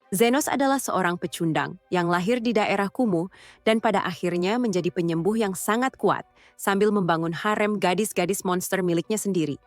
Zenos adalah seorang pecundang yang lahir di daerah kumuh dan pada akhirnya menjadi penyembuh yang sangat kuat sambil membangun harem gadis-gadis monster miliknya sendiri.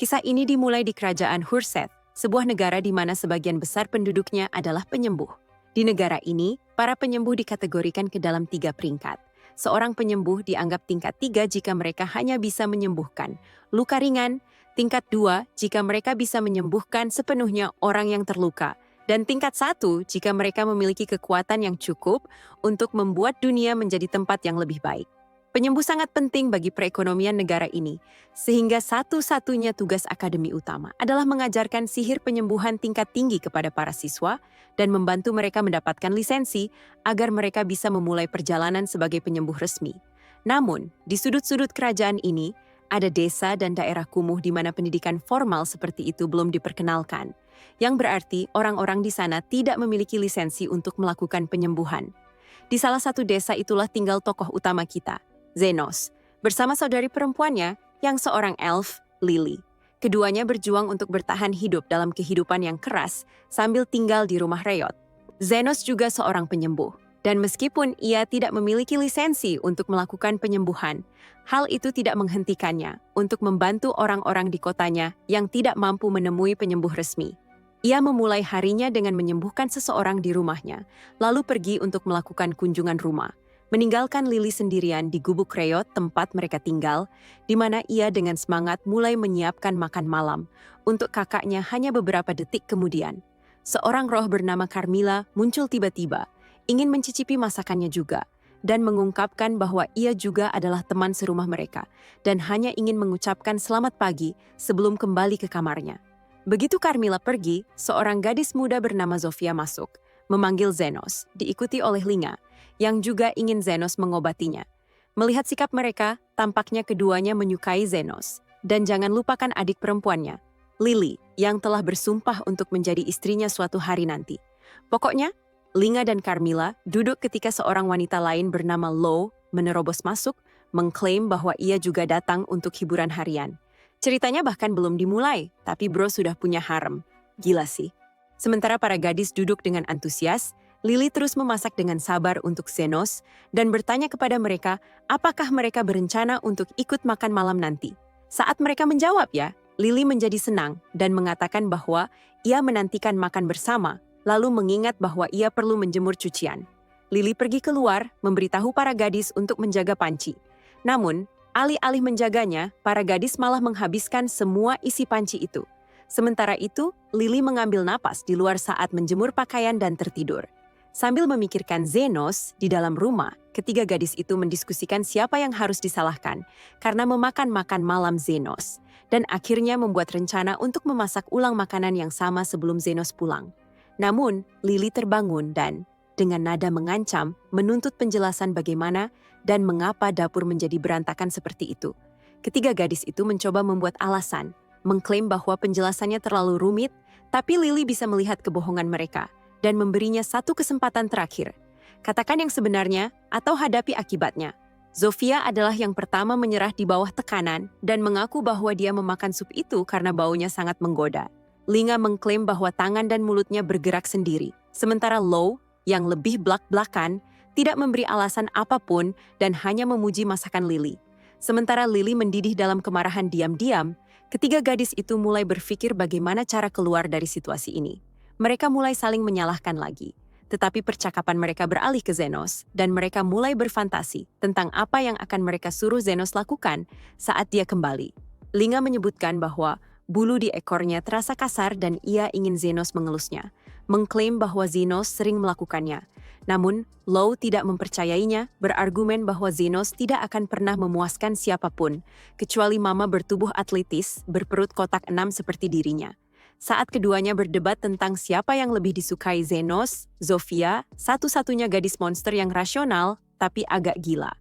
Kisah ini dimulai di kerajaan Hurseth, sebuah negara di mana sebagian besar penduduknya adalah penyembuh. Di negara ini, para penyembuh dikategorikan ke dalam 3 peringkat. Seorang penyembuh dianggap tingkat 3 jika mereka hanya bisa menyembuhkan luka ringan, tingkat 2 jika mereka bisa menyembuhkan sepenuhnya orang yang terluka, dan tingkat 1 jika mereka memiliki kekuatan yang cukup untuk membuat dunia menjadi tempat yang lebih baik. Penyembuh sangat penting bagi perekonomian negara ini, sehingga satu-satunya tugas akademi utama adalah mengajarkan sihir penyembuhan tingkat tinggi kepada para siswa dan membantu mereka mendapatkan lisensi agar mereka bisa memulai perjalanan sebagai penyembuh resmi. Namun, di sudut-sudut kerajaan ini, ada desa dan daerah kumuh di mana pendidikan formal seperti itu belum diperkenalkan, yang berarti orang-orang di sana tidak memiliki lisensi untuk melakukan penyembuhan. Di salah satu desa itulah tinggal tokoh utama kita, Zenos, bersama saudari perempuannya yang seorang elf, Lily. Keduanya berjuang untuk bertahan hidup dalam kehidupan yang keras sambil tinggal di rumah reot. Zenos juga seorang penyembuh, dan meskipun ia tidak memiliki lisensi untuk melakukan penyembuhan, hal itu tidak menghentikannya untuk membantu orang-orang di kotanya yang tidak mampu menemui penyembuh resmi. Ia memulai harinya dengan menyembuhkan seseorang di rumahnya, lalu pergi untuk melakukan kunjungan rumah, meninggalkan Lily sendirian di gubuk reot tempat mereka tinggal, di mana ia dengan semangat mulai menyiapkan makan malam untuk kakaknya hanya beberapa detik kemudian. Seorang roh bernama Carmilla muncul tiba-tiba, ingin mencicipi masakannya juga, dan mengungkapkan bahwa ia juga adalah teman serumah mereka, dan hanya ingin mengucapkan selamat pagi sebelum kembali ke kamarnya. Begitu Carmilla pergi, seorang gadis muda bernama Zofia masuk, memanggil Zenos, diikuti oleh Linga, yang juga ingin Zenos mengobatinya. Melihat sikap mereka, tampaknya keduanya menyukai Zenos. Dan jangan lupakan adik perempuannya, Lily, yang telah bersumpah untuk menjadi istrinya suatu hari nanti. Pokoknya, Linga dan Carmilla duduk ketika seorang wanita lain bernama Lo menerobos masuk, mengklaim bahwa ia juga datang untuk hiburan harian. Ceritanya bahkan belum dimulai, tapi bro sudah punya harem. Gila sih. Sementara para gadis duduk dengan antusias, Lily terus memasak dengan sabar untuk Zenos dan bertanya kepada mereka apakah mereka berencana untuk ikut makan malam nanti. Saat mereka menjawab ya, Lily menjadi senang dan mengatakan bahwa ia menantikan makan bersama, lalu mengingat bahwa ia perlu menjemur cucian. Lily pergi keluar, memberitahu para gadis untuk menjaga panci. Namun, alih-alih menjaganya, para gadis malah menghabiskan semua isi panci itu. Sementara itu, Lily mengambil napas di luar saat menjemur pakaian dan tertidur. Sambil memikirkan Zenos di dalam rumah, ketiga gadis itu mendiskusikan siapa yang harus disalahkan karena memakan malam Zenos, dan akhirnya membuat rencana untuk memasak ulang makanan yang sama sebelum Zenos pulang. Namun, Lily terbangun dan, dengan nada mengancam, menuntut penjelasan bagaimana dan mengapa dapur menjadi berantakan seperti itu. Ketiga gadis itu mencoba membuat alasan, mengklaim bahwa penjelasannya terlalu rumit, tapi Lily bisa melihat kebohongan mereka dan memberinya satu kesempatan terakhir. Katakan yang sebenarnya atau hadapi akibatnya. Zofia adalah yang pertama menyerah di bawah tekanan dan mengaku bahwa dia memakan sup itu karena baunya sangat menggoda. Linga mengklaim bahwa tangan dan mulutnya bergerak sendiri, sementara Lo, yang lebih blak-blakan, tidak memberi alasan apapun dan hanya memuji masakan Lily. Sementara Lily mendidih dalam kemarahan diam-diam, ketiga gadis itu mulai berpikir bagaimana cara keluar dari situasi ini. Mereka mulai saling menyalahkan lagi, tetapi percakapan mereka beralih ke Zenos dan mereka mulai berfantasi tentang apa yang akan mereka suruh Zenos lakukan saat dia kembali. Linga menyebutkan bahwa bulu di ekornya terasa kasar dan ia ingin Zenos mengelusnya, mengklaim bahwa Zenos sering melakukannya. Namun, Lo tidak mempercayainya, berargumen bahwa Zenos tidak akan pernah memuaskan siapapun, kecuali mama bertubuh atletis, berperut kotak 6 seperti dirinya. Saat keduanya berdebat tentang siapa yang lebih disukai Zenos, Zofia, satu-satunya gadis monster yang rasional tapi agak gila,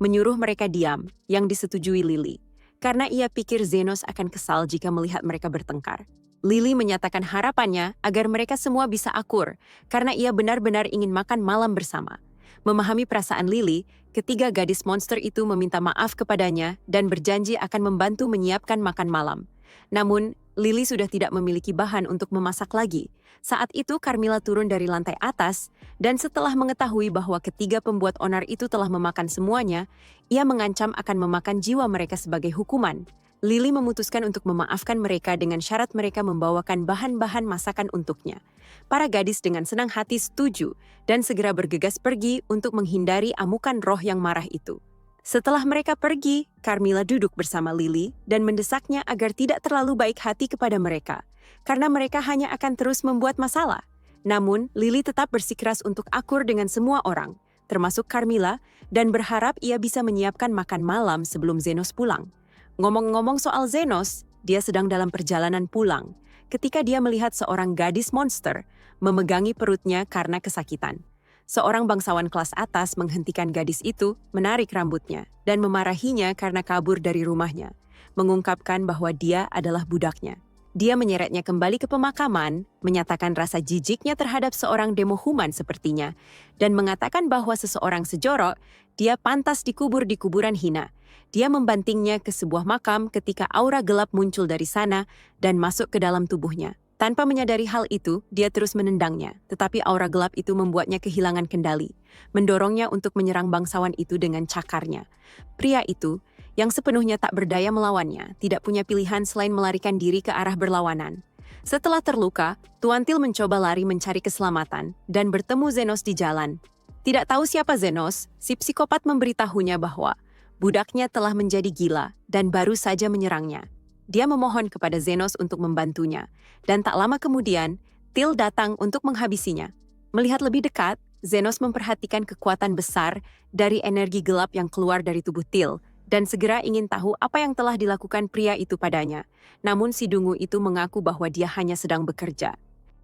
menyuruh mereka diam, yang disetujui Lily. Karena ia pikir Zenos akan kesal jika melihat mereka bertengkar. Lily menyatakan harapannya agar mereka semua bisa akur, karena ia benar-benar ingin makan malam bersama. Memahami perasaan Lily, ketiga gadis monster itu meminta maaf kepadanya dan berjanji akan membantu menyiapkan makan malam. Namun, Lily sudah tidak memiliki bahan untuk memasak lagi. Saat itu Carmilla turun dari lantai atas, dan setelah mengetahui bahwa ketiga pembuat onar itu telah memakan semuanya, ia mengancam akan memakan jiwa mereka sebagai hukuman. Lily memutuskan untuk memaafkan mereka dengan syarat mereka membawakan bahan-bahan masakan untuknya. Para gadis dengan senang hati setuju, dan segera bergegas pergi untuk menghindari amukan roh yang marah itu. Setelah mereka pergi, Carmilla duduk bersama Lily dan mendesaknya agar tidak terlalu baik hati kepada mereka, karena mereka hanya akan terus membuat masalah. Namun, Lily tetap bersikeras untuk akur dengan semua orang, termasuk Carmilla, dan berharap ia bisa menyiapkan makan malam sebelum Zenos pulang. Ngomong-ngomong soal Zenos, dia sedang dalam perjalanan pulang, ketika dia melihat seorang gadis monster memegangi perutnya karena kesakitan. Seorang bangsawan kelas atas menghentikan gadis itu, menarik rambutnya, dan memarahinya karena kabur dari rumahnya, mengungkapkan bahwa dia adalah budaknya. Dia menyeretnya kembali ke pemakaman, menyatakan rasa jijiknya terhadap seorang demohuman sepertinya, dan mengatakan bahwa seseorang sejorok, dia pantas dikubur di kuburan hina. Dia membantingnya ke sebuah makam ketika aura gelap muncul dari sana dan masuk ke dalam tubuhnya. Tanpa menyadari hal itu, dia terus menendangnya, tetapi aura gelap itu membuatnya kehilangan kendali, mendorongnya untuk menyerang bangsawan itu dengan cakarnya. Pria itu, yang sepenuhnya tak berdaya melawannya, tidak punya pilihan selain melarikan diri ke arah berlawanan. Setelah terluka, Tuan Til mencoba lari mencari keselamatan dan bertemu Zenos di jalan. Tidak tahu siapa Zenos, si psikopat memberitahunya bahwa budaknya telah menjadi gila dan baru saja menyerangnya. Dia memohon kepada Zenos untuk membantunya, dan tak lama kemudian, Til datang untuk menghabisinya. Melihat lebih dekat, Zenos memperhatikan kekuatan besar dari energi gelap yang keluar dari tubuh Til, dan segera ingin tahu apa yang telah dilakukan pria itu padanya. Namun si dungu itu mengaku bahwa dia hanya sedang bekerja.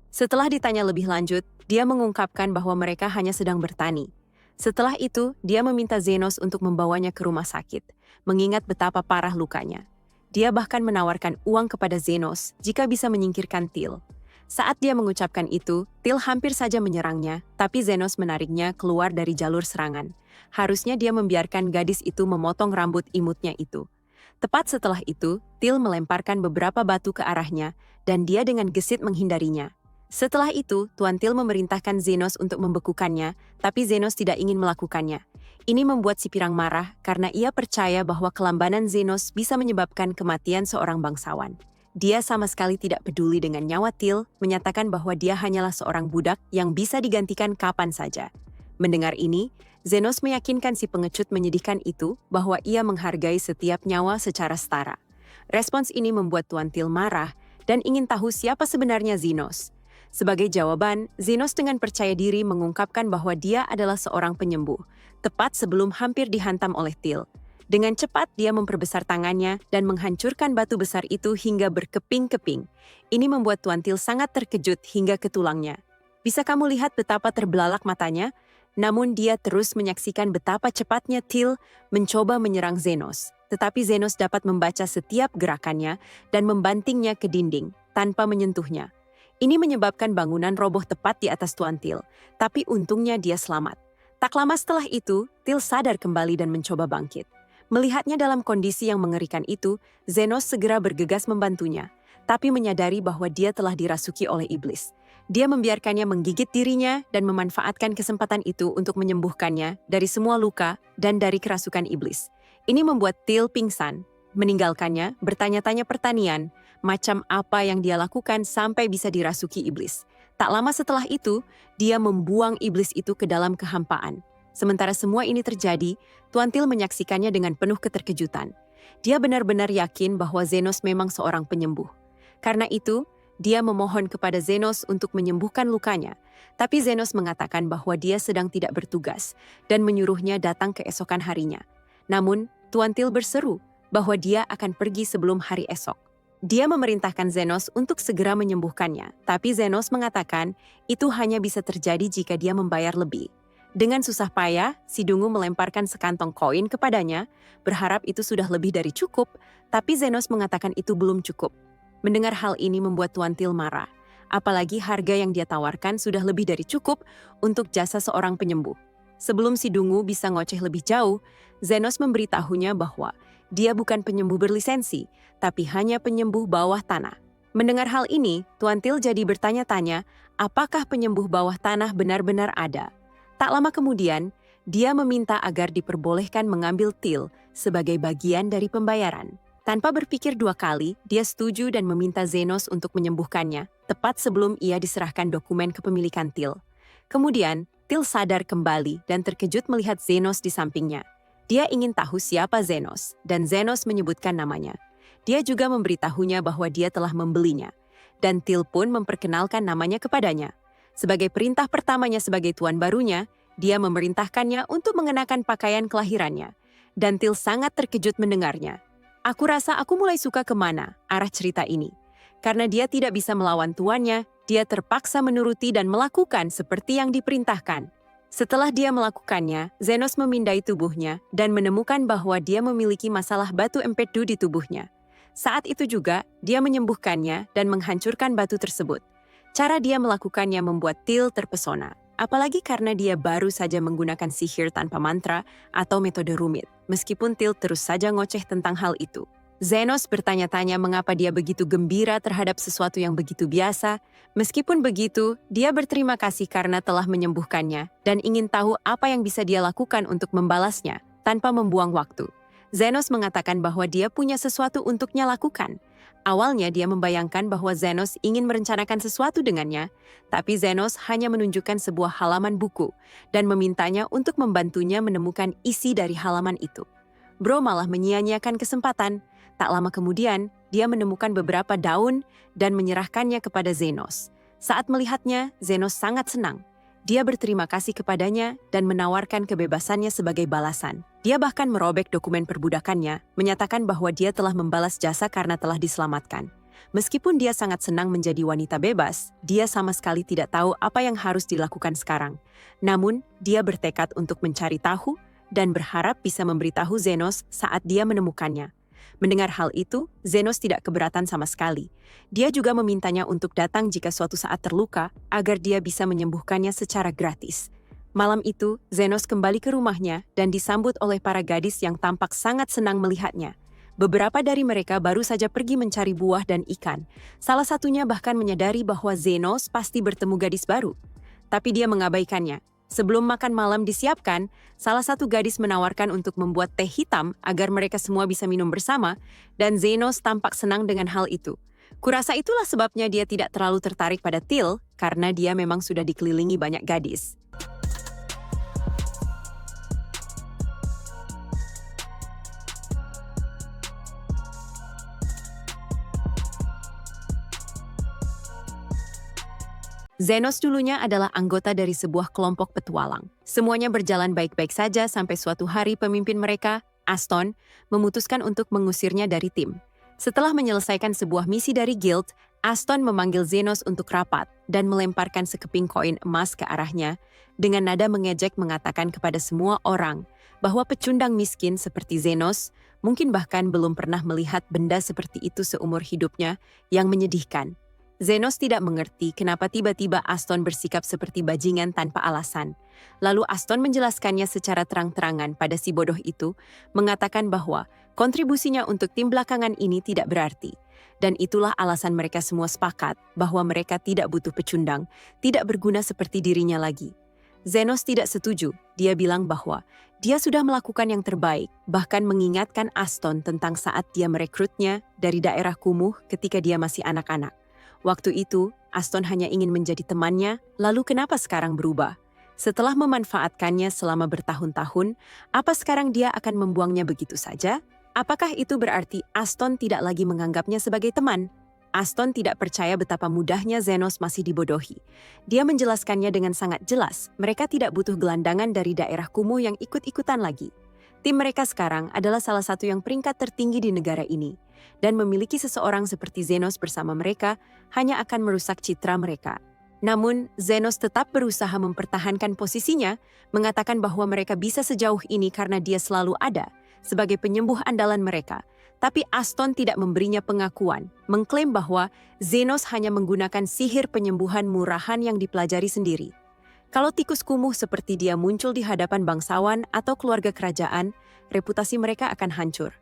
Setelah ditanya lebih lanjut, dia mengungkapkan bahwa mereka hanya sedang bertani. Setelah itu, dia meminta Zenos untuk membawanya ke rumah sakit, mengingat betapa parah lukanya. Dia bahkan menawarkan uang kepada Zenos jika bisa menyingkirkan Til. Saat dia mengucapkan itu, Til hampir saja menyerangnya, tapi Zenos menariknya keluar dari jalur serangan. Harusnya dia membiarkan gadis itu memotong rambut imutnya itu. Tepat setelah itu, Til melemparkan beberapa batu ke arahnya, dan dia dengan gesit menghindarinya. Setelah itu, Tuan Til memerintahkan Zenos untuk membekukannya, tapi Zenos tidak ingin melakukannya. Ini membuat si pirang marah karena ia percaya bahwa kelambanan Zenos bisa menyebabkan kematian seorang bangsawan. Dia sama sekali tidak peduli dengan nyawa Til, menyatakan bahwa dia hanyalah seorang budak yang bisa digantikan kapan saja. Mendengar ini, Zenos meyakinkan si pengecut menyedihkan itu bahwa ia menghargai setiap nyawa secara setara. Respons ini membuat Tuan Til marah dan ingin tahu siapa sebenarnya Zenos. Sebagai jawaban, Zenos dengan percaya diri mengungkapkan bahwa dia adalah seorang penyembuh, tepat sebelum hampir dihantam oleh Til. Dengan cepat dia memperbesar tangannya dan menghancurkan batu besar itu hingga berkeping-keping. Ini membuat Tuan Til sangat terkejut hingga ke tulangnya. Bisa kamu lihat betapa terbelalak matanya? Namun dia terus menyaksikan betapa cepatnya Til mencoba menyerang Zenos. Tetapi Zenos dapat membaca setiap gerakannya dan membantingnya ke dinding tanpa menyentuhnya. Ini menyebabkan bangunan roboh tepat di atas Tuan Til, tapi untungnya dia selamat. Tak lama setelah itu, Til sadar kembali dan mencoba bangkit. Melihatnya dalam kondisi yang mengerikan itu, Zenos segera bergegas membantunya, tapi menyadari bahwa dia telah dirasuki oleh iblis. Dia membiarkannya menggigit dirinya dan memanfaatkan kesempatan itu untuk menyembuhkannya dari semua luka dan dari kerasukan iblis. Ini membuat Til pingsan, meninggalkannya bertanya-tanya pertanian, macam apa yang dia lakukan sampai bisa dirasuki iblis. Tak lama setelah itu, dia membuang iblis itu ke dalam kehampaan. Sementara semua ini terjadi, Tuan Til menyaksikannya dengan penuh keterkejutan. Dia benar-benar yakin bahwa Zenos memang seorang penyembuh. Karena itu, dia memohon kepada Zenos untuk menyembuhkan lukanya. Tapi Zenos mengatakan bahwa dia sedang tidak bertugas dan menyuruhnya datang keesokan harinya. Namun, Tuan Til berseru bahwa dia akan pergi sebelum hari esok. Dia memerintahkan Zenos untuk segera menyembuhkannya, tapi Zenos mengatakan itu hanya bisa terjadi jika dia membayar lebih. Dengan susah payah, si dungu melemparkan sekantong koin kepadanya, berharap itu sudah lebih dari cukup, tapi Zenos mengatakan itu belum cukup. Mendengar hal ini membuat Tuan Til marah, apalagi harga yang dia tawarkan sudah lebih dari cukup untuk jasa seorang penyembuh. Sebelum si dungu bisa ngoceh lebih jauh, Zenos memberitahunya bahwa dia bukan penyembuh berlisensi, tapi hanya penyembuh bawah tanah. Mendengar hal ini, Tuan Till jadi bertanya-tanya, apakah penyembuh bawah tanah benar-benar ada? Tak lama kemudian, dia meminta agar diperbolehkan mengambil Till sebagai bagian dari pembayaran. Tanpa berpikir dua kali, dia setuju dan meminta Zenos untuk menyembuhkannya, tepat sebelum ia diserahkan dokumen kepemilikan Till. Kemudian, Till sadar kembali dan terkejut melihat Zenos di sampingnya. Dia ingin tahu siapa Zenos, dan Zenos menyebutkan namanya. Dia juga memberitahunya bahwa dia telah membelinya, dan Till pun memperkenalkan namanya kepadanya. Sebagai perintah pertamanya sebagai tuan barunya, dia memerintahkannya untuk mengenakan pakaian kelahirannya, dan Till sangat terkejut mendengarnya. Aku rasa aku mulai suka kemana arah cerita ini. Karena dia tidak bisa melawan tuannya, dia terpaksa menuruti dan melakukan seperti yang diperintahkan. Setelah dia melakukannya, Zenos memindai tubuhnya dan menemukan bahwa dia memiliki masalah batu empedu di tubuhnya. Saat itu juga, dia menyembuhkannya dan menghancurkan batu tersebut. Cara dia melakukannya membuat Till terpesona. Apalagi karena dia baru saja menggunakan sihir tanpa mantra atau metode rumit, meskipun Till terus saja ngoceh tentang hal itu. Zenos bertanya-tanya mengapa dia begitu gembira terhadap sesuatu yang begitu biasa. Meskipun begitu, dia berterima kasih karena telah menyembuhkannya dan ingin tahu apa yang bisa dia lakukan untuk membalasnya tanpa membuang waktu. Zenos mengatakan bahwa dia punya sesuatu untuknya lakukan. Awalnya dia membayangkan bahwa Zenos ingin merencanakan sesuatu dengannya, tapi Zenos hanya menunjukkan sebuah halaman buku dan memintanya untuk membantunya menemukan isi dari halaman itu. Bro malah menyia-nyiakan kesempatan. Tak lama kemudian, dia menemukan beberapa daun dan menyerahkannya kepada Zenos. Saat melihatnya, Zenos sangat senang. Dia berterima kasih kepadanya dan menawarkan kebebasannya sebagai balasan. Dia bahkan merobek dokumen perbudakannya, menyatakan bahwa dia telah membalas jasa karena telah diselamatkan. Meskipun dia sangat senang menjadi wanita bebas, dia sama sekali tidak tahu apa yang harus dilakukan sekarang. Namun, dia bertekad untuk mencari tahu dan berharap bisa memberitahu Zenos saat dia menemukannya. Mendengar hal itu, Zenos tidak keberatan sama sekali. Dia juga memintanya untuk datang jika suatu saat terluka, agar dia bisa menyembuhkannya secara gratis. Malam itu, Zenos kembali ke rumahnya dan disambut oleh para gadis yang tampak sangat senang melihatnya. Beberapa dari mereka baru saja pergi mencari buah dan ikan. Salah satunya bahkan menyadari bahwa Zenos pasti bertemu gadis baru. Tapi dia mengabaikannya. Sebelum makan malam disiapkan, salah satu gadis menawarkan untuk membuat teh hitam agar mereka semua bisa minum bersama, dan Zenos tampak senang dengan hal itu. Kurasa itulah sebabnya dia tidak terlalu tertarik pada Till, karena dia memang sudah dikelilingi banyak gadis. Zenos dulunya adalah anggota dari sebuah kelompok petualang. Semuanya berjalan baik-baik saja sampai suatu hari pemimpin mereka, Aston, memutuskan untuk mengusirnya dari tim. Setelah menyelesaikan sebuah misi dari guild, Aston memanggil Zenos untuk rapat dan melemparkan sekeping koin emas ke arahnya dengan nada mengejek mengatakan kepada semua orang bahwa pecundang miskin seperti Zenos mungkin bahkan belum pernah melihat benda seperti itu seumur hidupnya yang menyedihkan. Zenos tidak mengerti kenapa tiba-tiba Aston bersikap seperti bajingan tanpa alasan. Lalu Aston menjelaskannya secara terang-terangan pada si bodoh itu, mengatakan bahwa kontribusinya untuk tim belakangan ini tidak berarti. Dan itulah alasan mereka semua sepakat bahwa mereka tidak butuh pecundang, tidak berguna seperti dirinya lagi. Zenos tidak setuju. Dia bilang bahwa dia sudah melakukan yang terbaik, bahkan mengingatkan Aston tentang saat dia merekrutnya dari daerah kumuh ketika dia masih anak-anak. Waktu itu, Aston hanya ingin menjadi temannya, lalu kenapa sekarang berubah? Setelah memanfaatkannya selama bertahun-tahun, apa sekarang dia akan membuangnya begitu saja? Apakah itu berarti Aston tidak lagi menganggapnya sebagai teman? Aston tidak percaya betapa mudahnya Zenos masih dibodohi. Dia menjelaskannya dengan sangat jelas, mereka tidak butuh gelandangan dari daerah kumuh yang ikut-ikutan lagi. Tim mereka sekarang adalah salah satu yang peringkat tertinggi di negara ini. Dan memiliki seseorang seperti Zenos bersama mereka hanya akan merusak citra mereka. Namun, Zenos tetap berusaha mempertahankan posisinya, mengatakan bahwa mereka bisa sejauh ini karena dia selalu ada sebagai penyembuh andalan mereka. Tapi Aston tidak memberinya pengakuan, mengklaim bahwa Zenos hanya menggunakan sihir penyembuhan murahan yang dipelajari sendiri. Kalau tikus kumuh seperti dia muncul di hadapan bangsawan atau keluarga kerajaan, reputasi mereka akan hancur.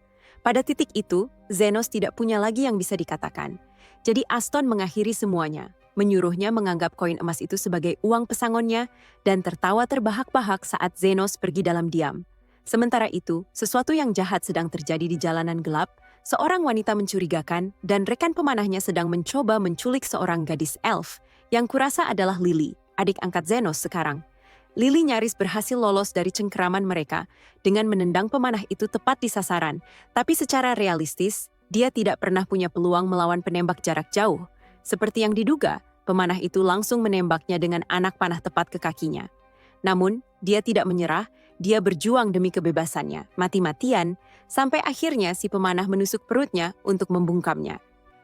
Pada titik itu, Zenos tidak punya lagi yang bisa dikatakan. Jadi Aston mengakhiri semuanya, menyuruhnya menganggap koin emas itu sebagai uang pesangonnya dan tertawa terbahak-bahak saat Zenos pergi dalam diam. Sementara itu, sesuatu yang jahat sedang terjadi di jalanan gelap. Seorang wanita mencurigakan dan rekan pemanahnya sedang mencoba menculik seorang gadis elf yang kurasa adalah Lily, adik angkat Zenos sekarang. Lily nyaris berhasil lolos dari cengkeraman mereka dengan menendang pemanah itu tepat di sasaran, tapi secara realistis, dia tidak pernah punya peluang melawan penembak jarak jauh. Seperti yang diduga, pemanah itu langsung menembaknya dengan anak panah tepat ke kakinya. Namun, dia tidak menyerah, dia berjuang demi kebebasannya, mati-matian, sampai akhirnya si pemanah menusuk perutnya untuk membungkamnya.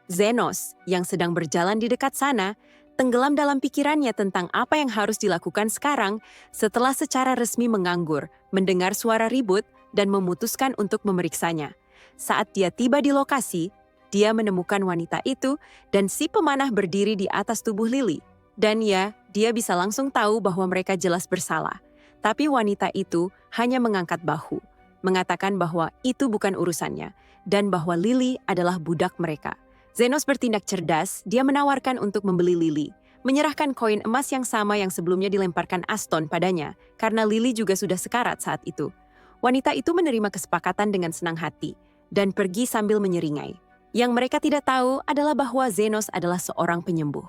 Zenos, yang sedang berjalan di dekat sana, tenggelam dalam pikirannya tentang apa yang harus dilakukan sekarang setelah secara resmi menganggur, mendengar suara ribut, dan memutuskan untuk memeriksanya. Saat dia tiba di lokasi, dia menemukan wanita itu dan si pemanah berdiri di atas tubuh Lily. Dan ya, dia bisa langsung tahu bahwa mereka jelas bersalah. Tapi wanita itu hanya mengangkat bahu, mengatakan bahwa itu bukan urusannya, dan bahwa Lily adalah budak mereka. Zenos bertindak cerdas, dia menawarkan untuk membeli Lily, menyerahkan koin emas yang sama yang sebelumnya dilemparkan Aston padanya, karena Lily juga sudah sekarat saat itu. Wanita itu menerima kesepakatan dengan senang hati, dan pergi sambil menyeringai. Yang mereka tidak tahu adalah bahwa Zenos adalah seorang penyembuh.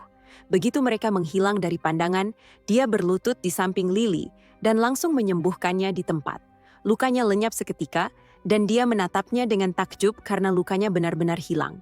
Begitu mereka menghilang dari pandangan, dia berlutut di samping Lily dan langsung menyembuhkannya di tempat. Lukanya lenyap seketika, dan dia menatapnya dengan takjub karena lukanya benar-benar hilang.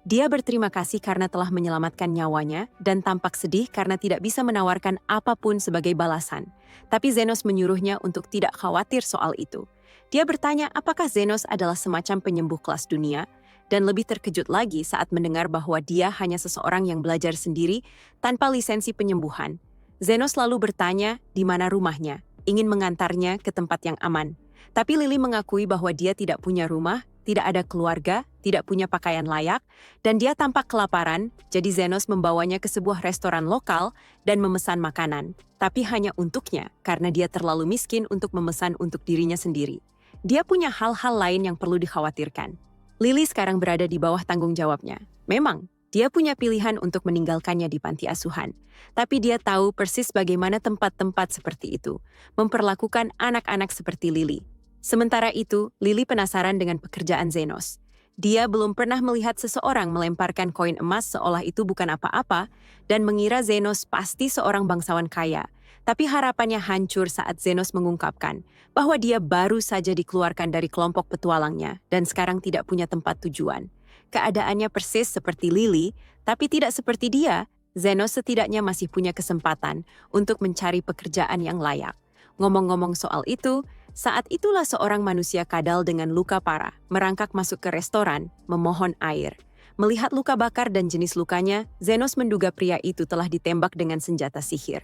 Dia berterima kasih karena telah menyelamatkan nyawanya dan tampak sedih karena tidak bisa menawarkan apapun sebagai balasan. Tapi Zenos menyuruhnya untuk tidak khawatir soal itu. Dia bertanya apakah Zenos adalah semacam penyembuh kelas dunia, dan lebih terkejut lagi saat mendengar bahwa dia hanya seseorang yang belajar sendiri tanpa lisensi penyembuhan. Zenos lalu bertanya di mana rumahnya, ingin mengantarnya ke tempat yang aman. Tapi Lily mengakui bahwa dia tidak punya rumah, tidak ada keluarga, tidak punya pakaian layak, dan dia tampak kelaparan, jadi Zenos membawanya ke sebuah restoran lokal dan memesan makanan. Tapi hanya untuknya, karena dia terlalu miskin untuk memesan untuk dirinya sendiri. Dia punya hal-hal lain yang perlu dikhawatirkan. Lily sekarang berada di bawah tanggung jawabnya. Memang, dia punya pilihan untuk meninggalkannya di panti asuhan. Tapi dia tahu persis bagaimana tempat-tempat seperti itu memperlakukan anak-anak seperti Lily. Sementara itu, Lily penasaran dengan pekerjaan Zenos. Dia belum pernah melihat seseorang melemparkan koin emas seolah itu bukan apa-apa dan mengira Zenos pasti seorang bangsawan kaya. Tapi harapannya hancur saat Zenos mengungkapkan bahwa dia baru saja dikeluarkan dari kelompok petualangnya dan sekarang tidak punya tempat tujuan. Keadaannya persis seperti Lily, tapi tidak seperti dia. Zenos setidaknya masih punya kesempatan untuk mencari pekerjaan yang layak. Ngomong-ngomong soal itu, saat itulah seorang manusia kadal dengan luka parah merangkak masuk ke restoran, memohon air. Melihat luka bakar dan jenis lukanya, Zenos menduga pria itu telah ditembak dengan senjata sihir.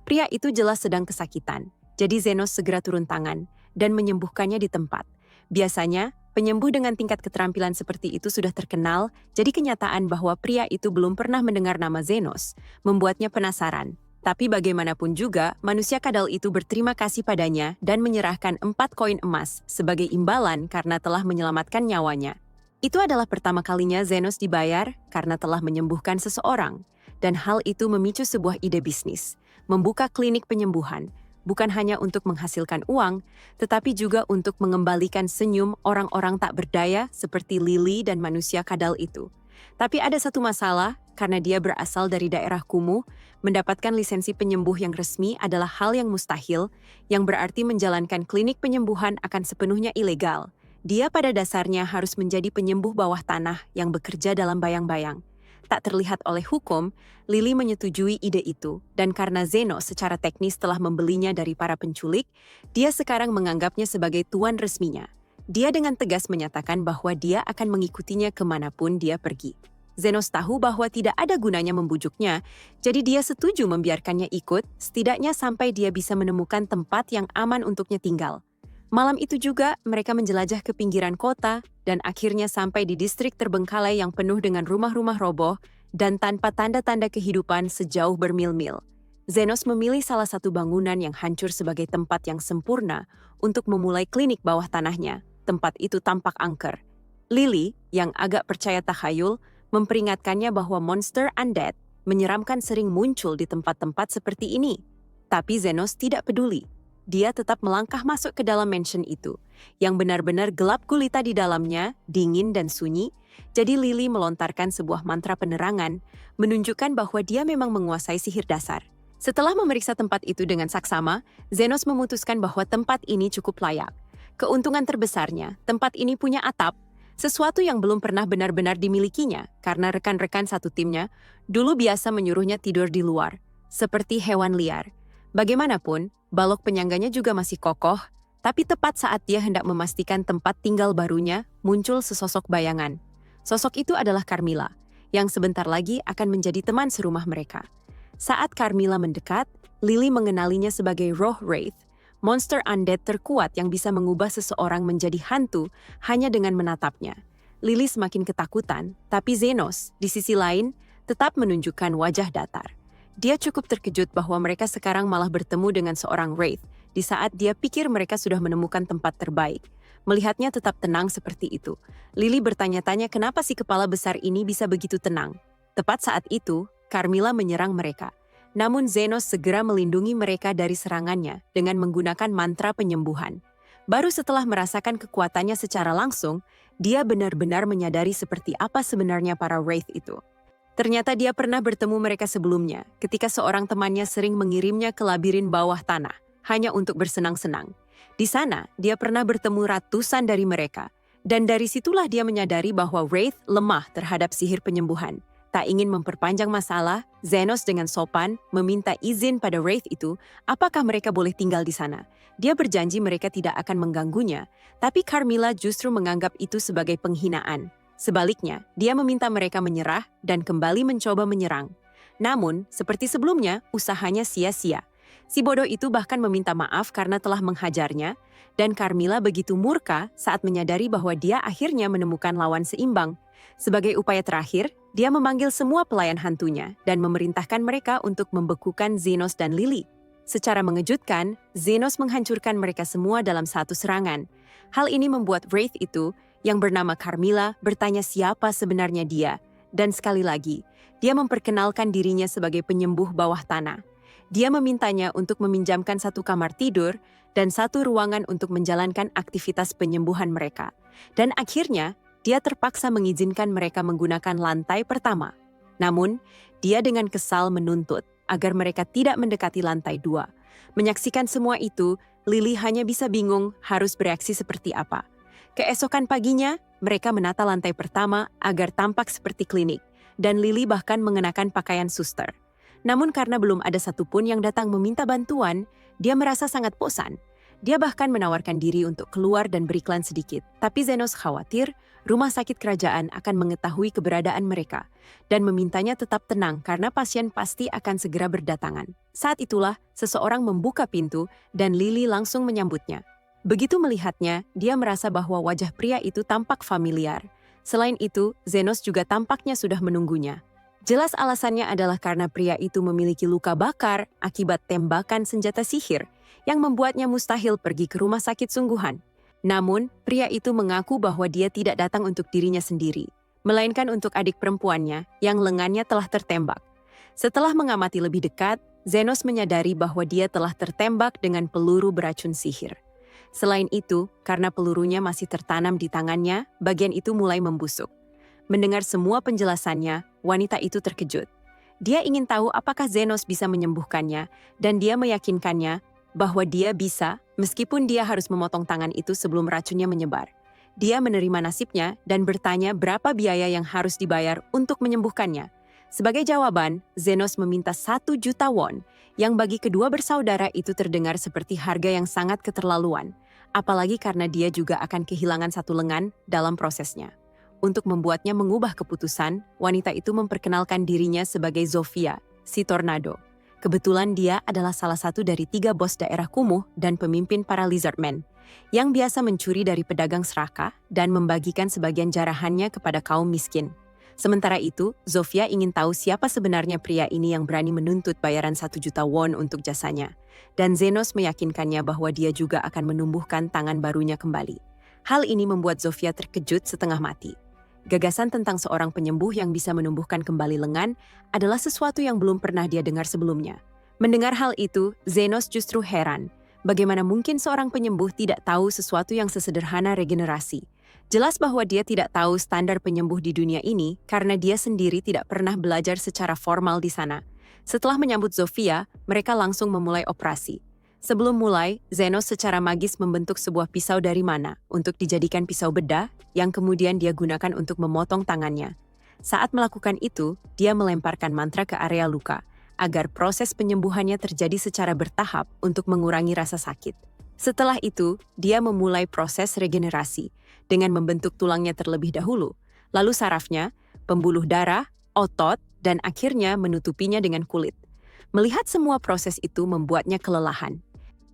Pria itu jelas sedang kesakitan, jadi Zenos segera turun tangan dan menyembuhkannya di tempat. Biasanya, penyembuh dengan tingkat keterampilan seperti itu sudah terkenal, jadi kenyataan bahwa pria itu belum pernah mendengar nama Zenos membuatnya penasaran. Tapi bagaimanapun juga, manusia kadal itu berterima kasih padanya dan menyerahkan 4 koin emas sebagai imbalan karena telah menyelamatkan nyawanya. Itu adalah pertama kalinya Zenos dibayar karena telah menyembuhkan seseorang, dan hal itu memicu sebuah ide bisnis, membuka klinik penyembuhan, bukan hanya untuk menghasilkan uang, tetapi juga untuk mengembalikan senyum orang-orang tak berdaya seperti Lily dan manusia kadal itu. Tapi ada satu masalah, karena dia berasal dari daerah kumuh, mendapatkan lisensi penyembuh yang resmi adalah hal yang mustahil, yang berarti menjalankan klinik penyembuhan akan sepenuhnya ilegal. Dia pada dasarnya harus menjadi penyembuh bawah tanah yang bekerja dalam bayang-bayang. Tak terlihat oleh hukum, Lily menyetujui ide itu, dan karena Zenos secara teknis telah membelinya dari para penculik, dia sekarang menganggapnya sebagai tuan resminya. Dia dengan tegas menyatakan bahwa dia akan mengikutinya kemanapun dia pergi. Zenos tahu bahwa tidak ada gunanya membujuknya, jadi dia setuju membiarkannya ikut, setidaknya sampai dia bisa menemukan tempat yang aman untuknya tinggal. Malam itu juga, mereka menjelajah ke pinggiran kota, dan akhirnya sampai di distrik terbengkalai yang penuh dengan rumah-rumah roboh dan tanpa tanda-tanda kehidupan sejauh bermil-mil. Zenos memilih salah satu bangunan yang hancur sebagai tempat yang sempurna untuk memulai klinik bawah tanahnya. Tempat itu tampak angker. Lily, yang agak percaya takhayul, memperingatkannya bahwa monster undead menyeramkan sering muncul di tempat-tempat seperti ini. Tapi Zenos tidak peduli. Dia tetap melangkah masuk ke dalam mansion itu, yang benar-benar gelap gulita di dalamnya, dingin dan sunyi. Jadi Lily melontarkan sebuah mantra penerangan, menunjukkan bahwa dia memang menguasai sihir dasar. Setelah memeriksa tempat itu dengan saksama, Zenos memutuskan bahwa tempat ini cukup layak. Keuntungan terbesarnya, tempat ini punya atap, sesuatu yang belum pernah benar-benar dimilikinya, karena rekan-rekan satu timnya dulu biasa menyuruhnya tidur di luar, seperti hewan liar. Bagaimanapun, balok penyangganya juga masih kokoh, tapi tepat saat dia hendak memastikan tempat tinggal barunya, muncul sesosok bayangan. Sosok itu adalah Carmilla, yang sebentar lagi akan menjadi teman serumah mereka. Saat Carmilla mendekat, Lily mengenalinya sebagai Roh Wraith, monster undead terkuat yang bisa mengubah seseorang menjadi hantu hanya dengan menatapnya. Lily semakin ketakutan, tapi Zenos, di sisi lain, tetap menunjukkan wajah datar. Dia cukup terkejut bahwa mereka sekarang malah bertemu dengan seorang Wraith, di saat dia pikir mereka sudah menemukan tempat terbaik. Melihatnya tetap tenang seperti itu, Lily bertanya-tanya kenapa si kepala besar ini bisa begitu tenang. Tepat saat itu, Carmilla menyerang mereka. Namun Zenos segera melindungi mereka dari serangannya dengan menggunakan mantra penyembuhan. Baru setelah merasakan kekuatannya secara langsung, dia benar-benar menyadari seperti apa sebenarnya para Wraith itu. Ternyata dia pernah bertemu mereka sebelumnya, ketika seorang temannya sering mengirimnya ke labirin bawah tanah, hanya untuk bersenang-senang. Di sana, dia pernah bertemu ratusan dari mereka, dan dari situlah dia menyadari bahwa Wraith lemah terhadap sihir penyembuhan. Tak ingin memperpanjang masalah, Zenos dengan sopan meminta izin pada Wraith itu apakah mereka boleh tinggal di sana. Dia berjanji mereka tidak akan mengganggunya, tapi Carmilla justru menganggap itu sebagai penghinaan. Sebaliknya, dia meminta mereka menyerah dan kembali mencoba menyerang. Namun, seperti sebelumnya, usahanya sia-sia. Si bodoh itu bahkan meminta maaf karena telah menghajarnya, dan Carmilla begitu murka saat menyadari bahwa dia akhirnya menemukan lawan seimbang. Sebagai upaya terakhir, dia memanggil semua pelayan hantunya dan memerintahkan mereka untuk membekukan Zenos dan Lily. Secara mengejutkan, Zenos menghancurkan mereka semua dalam satu serangan. Hal ini membuat Wraith itu, yang bernama Carmilla, bertanya siapa sebenarnya dia. Dan sekali lagi, dia memperkenalkan dirinya sebagai penyembuh bawah tanah. Dia memintanya untuk meminjamkan satu kamar tidur dan satu ruangan untuk menjalankan aktivitas penyembuhan mereka. Dan akhirnya, dia terpaksa mengizinkan mereka menggunakan lantai pertama. Namun, dia dengan kesal menuntut agar mereka tidak mendekati lantai 2. Menyaksikan semua itu, Lily hanya bisa bingung harus bereaksi seperti apa. Keesokan paginya, mereka menata lantai pertama agar tampak seperti klinik, dan Lily bahkan mengenakan pakaian suster. Namun karena belum ada satupun yang datang meminta bantuan, dia merasa sangat bosan. Dia bahkan menawarkan diri untuk keluar dan beriklan sedikit. Tapi Zenos khawatir rumah sakit kerajaan akan mengetahui keberadaan mereka, dan memintanya tetap tenang karena pasien pasti akan segera berdatangan. Saat itulah, seseorang membuka pintu dan Lily langsung menyambutnya. Begitu melihatnya, dia merasa bahwa wajah pria itu tampak familiar. Selain itu, Zenos juga tampaknya sudah menunggunya. Jelas alasannya adalah karena pria itu memiliki luka bakar akibat tembakan senjata sihir yang membuatnya mustahil pergi ke rumah sakit sungguhan. Namun, pria itu mengaku bahwa dia tidak datang untuk dirinya sendiri, melainkan untuk adik perempuannya yang lengannya telah tertembak. Setelah mengamati lebih dekat, Zenos menyadari bahwa dia telah tertembak dengan peluru beracun sihir. Selain itu, karena pelurunya masih tertanam di tangannya, bagian itu mulai membusuk. Mendengar semua penjelasannya, wanita itu terkejut. Dia ingin tahu apakah Zenos bisa menyembuhkannya, dan dia meyakinkannya bahwa dia bisa, meskipun dia harus memotong tangan itu sebelum racunnya menyebar. Dia menerima nasibnya dan bertanya berapa biaya yang harus dibayar untuk menyembuhkannya. Sebagai jawaban, Zenos meminta 1 juta won, yang bagi kedua bersaudara itu terdengar seperti harga yang sangat keterlaluan. Apalagi karena dia juga akan kehilangan satu lengan dalam prosesnya. Untuk membuatnya mengubah keputusan, wanita itu memperkenalkan dirinya sebagai Zofia, si Tornado. Kebetulan dia adalah salah satu dari 3 bos daerah kumuh dan pemimpin para Lizardmen, yang biasa mencuri dari pedagang serakah dan membagikan sebagian jarahannya kepada kaum miskin. Sementara itu, Zofia ingin tahu siapa sebenarnya pria ini yang berani menuntut bayaran 1 juta won untuk jasanya. Dan Zenos meyakinkannya bahwa dia juga akan menumbuhkan tangan barunya kembali. Hal ini membuat Zofia terkejut setengah mati. Gagasan tentang seorang penyembuh yang bisa menumbuhkan kembali lengan adalah sesuatu yang belum pernah dia dengar sebelumnya. Mendengar hal itu, Zenos justru heran. Bagaimana mungkin seorang penyembuh tidak tahu sesuatu yang sesederhana regenerasi? Jelas bahwa dia tidak tahu standar penyembuh di dunia ini karena dia sendiri tidak pernah belajar secara formal di sana. Setelah menyambut Zofia, mereka langsung memulai operasi. Sebelum mulai, Zenos secara magis membentuk sebuah pisau dari mana untuk dijadikan pisau bedah yang kemudian dia gunakan untuk memotong tangannya. Saat melakukan itu, dia melemparkan mantra ke area luka agar proses penyembuhannya terjadi secara bertahap untuk mengurangi rasa sakit. Setelah itu, dia memulai proses regenerasi dengan membentuk tulangnya terlebih dahulu, lalu sarafnya, pembuluh darah, otot, dan akhirnya menutupinya dengan kulit. Melihat semua proses itu membuatnya kelelahan.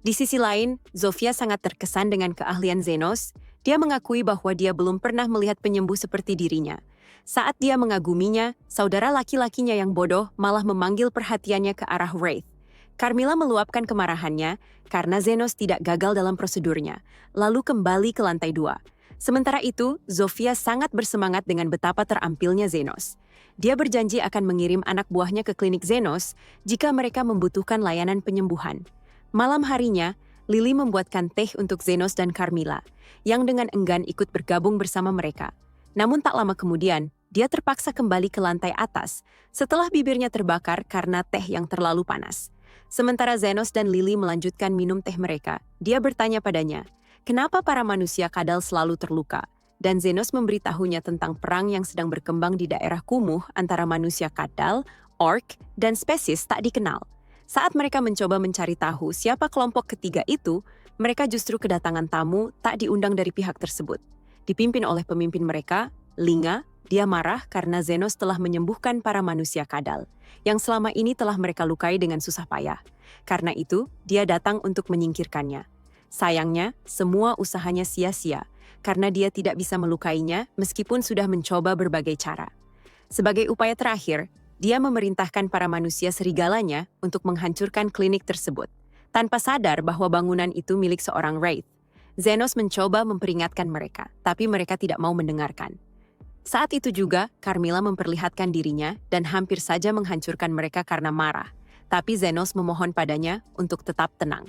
Di sisi lain, Zofia sangat terkesan dengan keahlian Zenos. Dia mengakui bahwa dia belum pernah melihat penyembuh seperti dirinya. Saat dia mengaguminya, saudara laki-lakinya yang bodoh malah memanggil perhatiannya ke arah Wraith. Carmilla meluapkan kemarahannya karena Zenos tidak gagal dalam prosedurnya, lalu kembali ke lantai 2. Sementara itu, Zofia sangat bersemangat dengan betapa terampilnya Zenos. Dia berjanji akan mengirim anak buahnya ke klinik Zenos jika mereka membutuhkan layanan penyembuhan. Malam harinya, Lily membuatkan teh untuk Zenos dan Carmilla, yang dengan enggan ikut bergabung bersama mereka. Namun tak lama kemudian, dia terpaksa kembali ke lantai atas setelah bibirnya terbakar karena teh yang terlalu panas. Sementara Zenos dan Lily melanjutkan minum teh mereka, dia bertanya padanya, kenapa para manusia kadal selalu terluka? Dan Zenos memberitahunya tentang perang yang sedang berkembang di daerah kumuh antara manusia kadal, orc, dan spesies tak dikenal. Saat mereka mencoba mencari tahu siapa kelompok ketiga itu, mereka justru kedatangan tamu tak diundang dari pihak tersebut. Dipimpin oleh pemimpin mereka, Linga, dia marah karena Zenos telah menyembuhkan para manusia kadal, yang selama ini telah mereka lukai dengan susah payah. Karena itu, dia datang untuk menyingkirkannya. Sayangnya, semua usahanya sia-sia, karena dia tidak bisa melukainya meskipun sudah mencoba berbagai cara. Sebagai upaya terakhir, dia memerintahkan para manusia serigalanya untuk menghancurkan klinik tersebut, tanpa sadar bahwa bangunan itu milik seorang Wraith. Zenos mencoba memperingatkan mereka, tapi mereka tidak mau mendengarkan. Saat itu juga, Carmilla memperlihatkan dirinya dan hampir saja menghancurkan mereka karena marah, tapi Zenos memohon padanya untuk tetap tenang.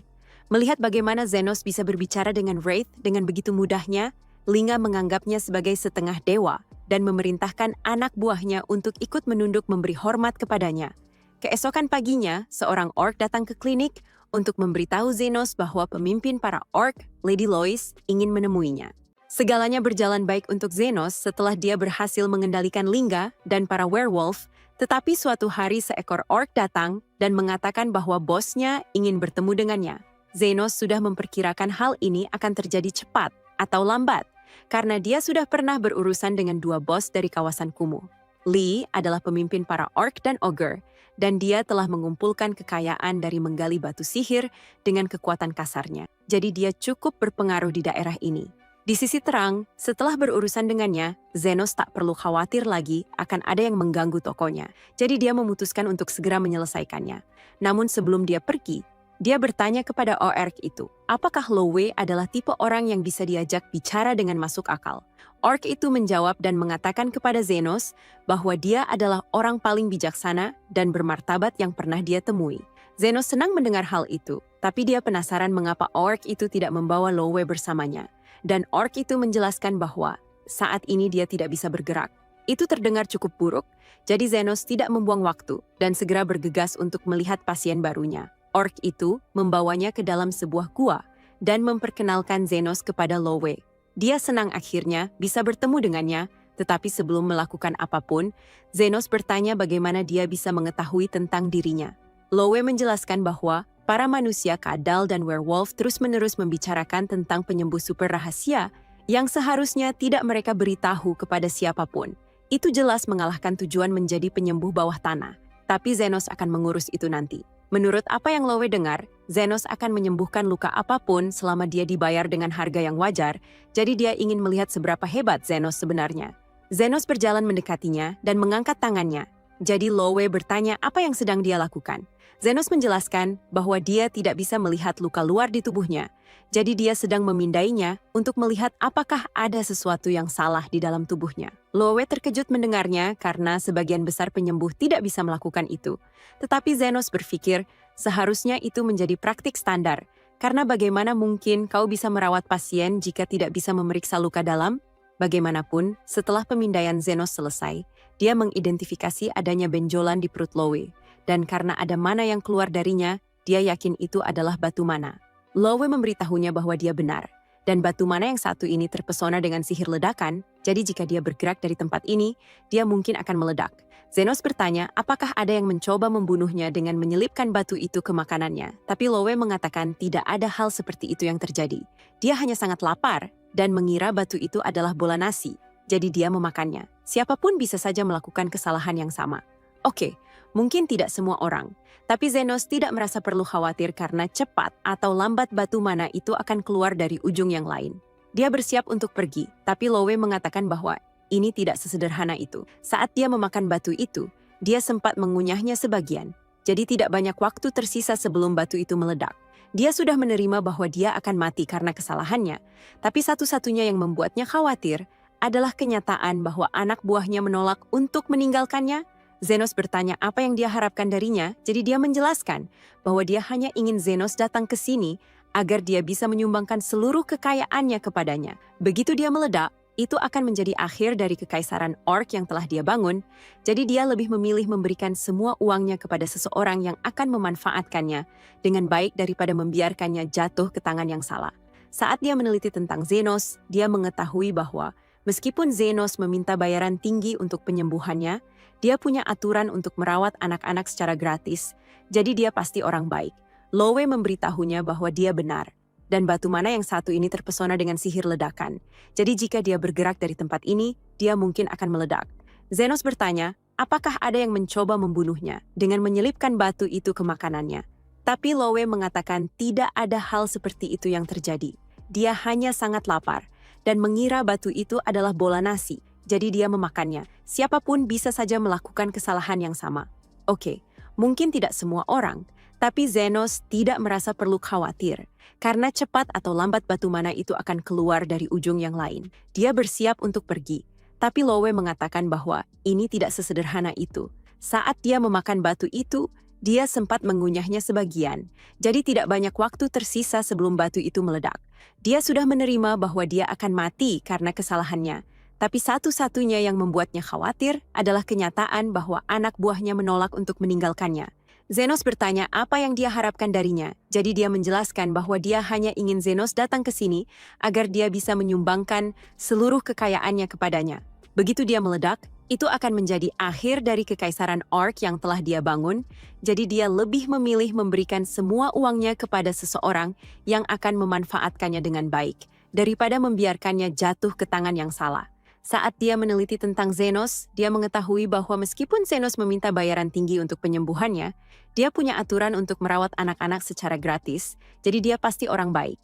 Melihat bagaimana Zenos bisa berbicara dengan Wraith dengan begitu mudahnya, Linga menganggapnya sebagai setengah dewa dan memerintahkan anak buahnya untuk ikut menunduk memberi hormat kepadanya. Keesokan paginya, seorang orc datang ke klinik untuk memberitahu Zenos bahwa pemimpin para orc, Lady Lois, ingin menemuinya. Segalanya berjalan baik untuk Zenos setelah dia berhasil mengendalikan Linga dan para werewolf, tetapi suatu hari seekor orc datang dan mengatakan bahwa bosnya ingin bertemu dengannya. Zenos sudah memperkirakan hal ini akan terjadi cepat atau lambat, karena dia sudah pernah berurusan dengan 2 bos dari kawasan kumuh. Lee adalah pemimpin para orc dan ogre, dan dia telah mengumpulkan kekayaan dari menggali batu sihir dengan kekuatan kasarnya. Jadi dia cukup berpengaruh di daerah ini. Di sisi terang, setelah berurusan dengannya, Zenos tak perlu khawatir lagi akan ada yang mengganggu tokonya. Jadi dia memutuskan untuk segera menyelesaikannya. Namun sebelum dia pergi, dia bertanya kepada orc itu, apakah Lowe adalah tipe orang yang bisa diajak bicara dengan masuk akal? Orc itu menjawab dan mengatakan kepada Zenos bahwa dia adalah orang paling bijaksana dan bermartabat yang pernah dia temui. Zenos senang mendengar hal itu, tapi dia penasaran mengapa orc itu tidak membawa Lowe bersamanya. Dan orc itu menjelaskan bahwa saat ini dia tidak bisa bergerak. Itu terdengar cukup buruk, jadi Zenos tidak membuang waktu dan segera bergegas untuk melihat pasien barunya. Orc itu membawanya ke dalam sebuah gua dan memperkenalkan Zenos kepada Lowe. Dia senang akhirnya bisa bertemu dengannya, tetapi sebelum melakukan apapun, Zenos bertanya bagaimana dia bisa mengetahui tentang dirinya. Lowe menjelaskan bahwa para manusia kadal dan werewolf terus-menerus membicarakan tentang penyembuh super rahasia yang seharusnya tidak mereka beritahu kepada siapapun. Itu jelas mengalahkan tujuan menjadi penyembuh bawah tanah, tapi Zenos akan mengurus itu nanti. Menurut apa yang Lowe dengar, Zenos akan menyembuhkan luka apapun selama dia dibayar dengan harga yang wajar, jadi dia ingin melihat seberapa hebat Zenos sebenarnya. Zenos berjalan mendekatinya dan mengangkat tangannya, jadi Lowe bertanya apa yang sedang dia lakukan. Zenos menjelaskan bahwa dia tidak bisa melihat luka luar di tubuhnya, jadi dia sedang memindainya untuk melihat apakah ada sesuatu yang salah di dalam tubuhnya. Lowe terkejut mendengarnya karena sebagian besar penyembuh tidak bisa melakukan itu. Tetapi Zenos berpikir seharusnya itu menjadi praktik standar, karena bagaimana mungkin kau bisa merawat pasien jika tidak bisa memeriksa luka dalam? Bagaimanapun, setelah pemindaian Zenos selesai, dia mengidentifikasi adanya benjolan di perut Lowe. Dan karena ada mana yang keluar darinya, dia yakin itu adalah batu mana. Lowe memberitahunya bahwa dia benar, dan batu mana yang satu ini terpesona dengan sihir ledakan, jadi jika dia bergerak dari tempat ini, dia mungkin akan meledak. Zenos bertanya apakah ada yang mencoba membunuhnya dengan menyelipkan batu itu ke makanannya, tapi Lowe mengatakan tidak ada hal seperti itu yang terjadi. Dia hanya sangat lapar dan mengira batu itu adalah bola nasi, jadi dia memakannya. Siapapun bisa saja melakukan kesalahan yang sama. Oke, mungkin tidak semua orang, tapi Zenos tidak merasa perlu khawatir karena cepat atau lambat batu mana itu akan keluar dari ujung yang lain. Dia bersiap untuk pergi, tapi Lowe mengatakan bahwa ini tidak sesederhana itu. Saat dia memakan batu itu, dia sempat mengunyahnya sebagian, jadi tidak banyak waktu tersisa sebelum batu itu meledak. Dia sudah menerima bahwa dia akan mati karena kesalahannya, tapi satu-satunya yang membuatnya khawatir adalah kenyataan bahwa anak buahnya menolak untuk meninggalkannya. Zenos bertanya apa yang dia harapkan darinya, jadi dia menjelaskan bahwa dia hanya ingin Zenos datang ke sini agar dia bisa menyumbangkan seluruh kekayaannya kepadanya. Begitu dia meledak, itu akan menjadi akhir dari kekaisaran Orc yang telah dia bangun, jadi dia lebih memilih memberikan semua uangnya kepada seseorang yang akan memanfaatkannya dengan baik daripada membiarkannya jatuh ke tangan yang salah. Saat dia meneliti tentang Zenos, dia mengetahui bahwa meskipun Zenos meminta bayaran tinggi untuk penyembuhannya, dia punya aturan untuk merawat anak-anak secara gratis, jadi dia pasti orang baik. Lowe memberitahunya bahwa dia benar, dan batu mana yang satu ini terpesona dengan sihir ledakan. Jadi jika dia bergerak dari tempat ini, dia mungkin akan meledak. Zenos bertanya, apakah ada yang mencoba membunuhnya dengan menyelipkan batu itu ke makanannya. Tapi Lowe mengatakan tidak ada hal seperti itu yang terjadi. Dia hanya sangat lapar, dan mengira batu itu adalah bola nasi. Jadi dia memakannya. Siapapun bisa saja melakukan kesalahan yang sama. Oke, mungkin tidak semua orang, tapi Zenos tidak merasa perlu khawatir, karena cepat atau lambat batu mana itu akan keluar dari ujung yang lain. Dia bersiap untuk pergi, tapi Lowe mengatakan bahwa ini tidak sesederhana itu. Saat dia memakan batu itu, dia sempat mengunyahnya sebagian, jadi tidak banyak waktu tersisa sebelum batu itu meledak. Dia sudah menerima bahwa dia akan mati karena kesalahannya. Tapi satu-satunya yang membuatnya khawatir adalah kenyataan bahwa anak buahnya menolak untuk meninggalkannya. Zenos bertanya apa yang dia harapkan darinya, jadi dia menjelaskan bahwa dia hanya ingin Zenos datang ke sini agar dia bisa menyumbangkan seluruh kekayaannya kepadanya. Begitu dia meledak, itu akan menjadi akhir dari kekaisaran Orc yang telah dia bangun, jadi dia lebih memilih memberikan semua uangnya kepada seseorang yang akan memanfaatkannya dengan baik, daripada membiarkannya jatuh ke tangan yang salah. Saat dia meneliti tentang Zenos, dia mengetahui bahwa meskipun Zenos meminta bayaran tinggi untuk penyembuhannya, dia punya aturan untuk merawat anak-anak secara gratis, jadi dia pasti orang baik.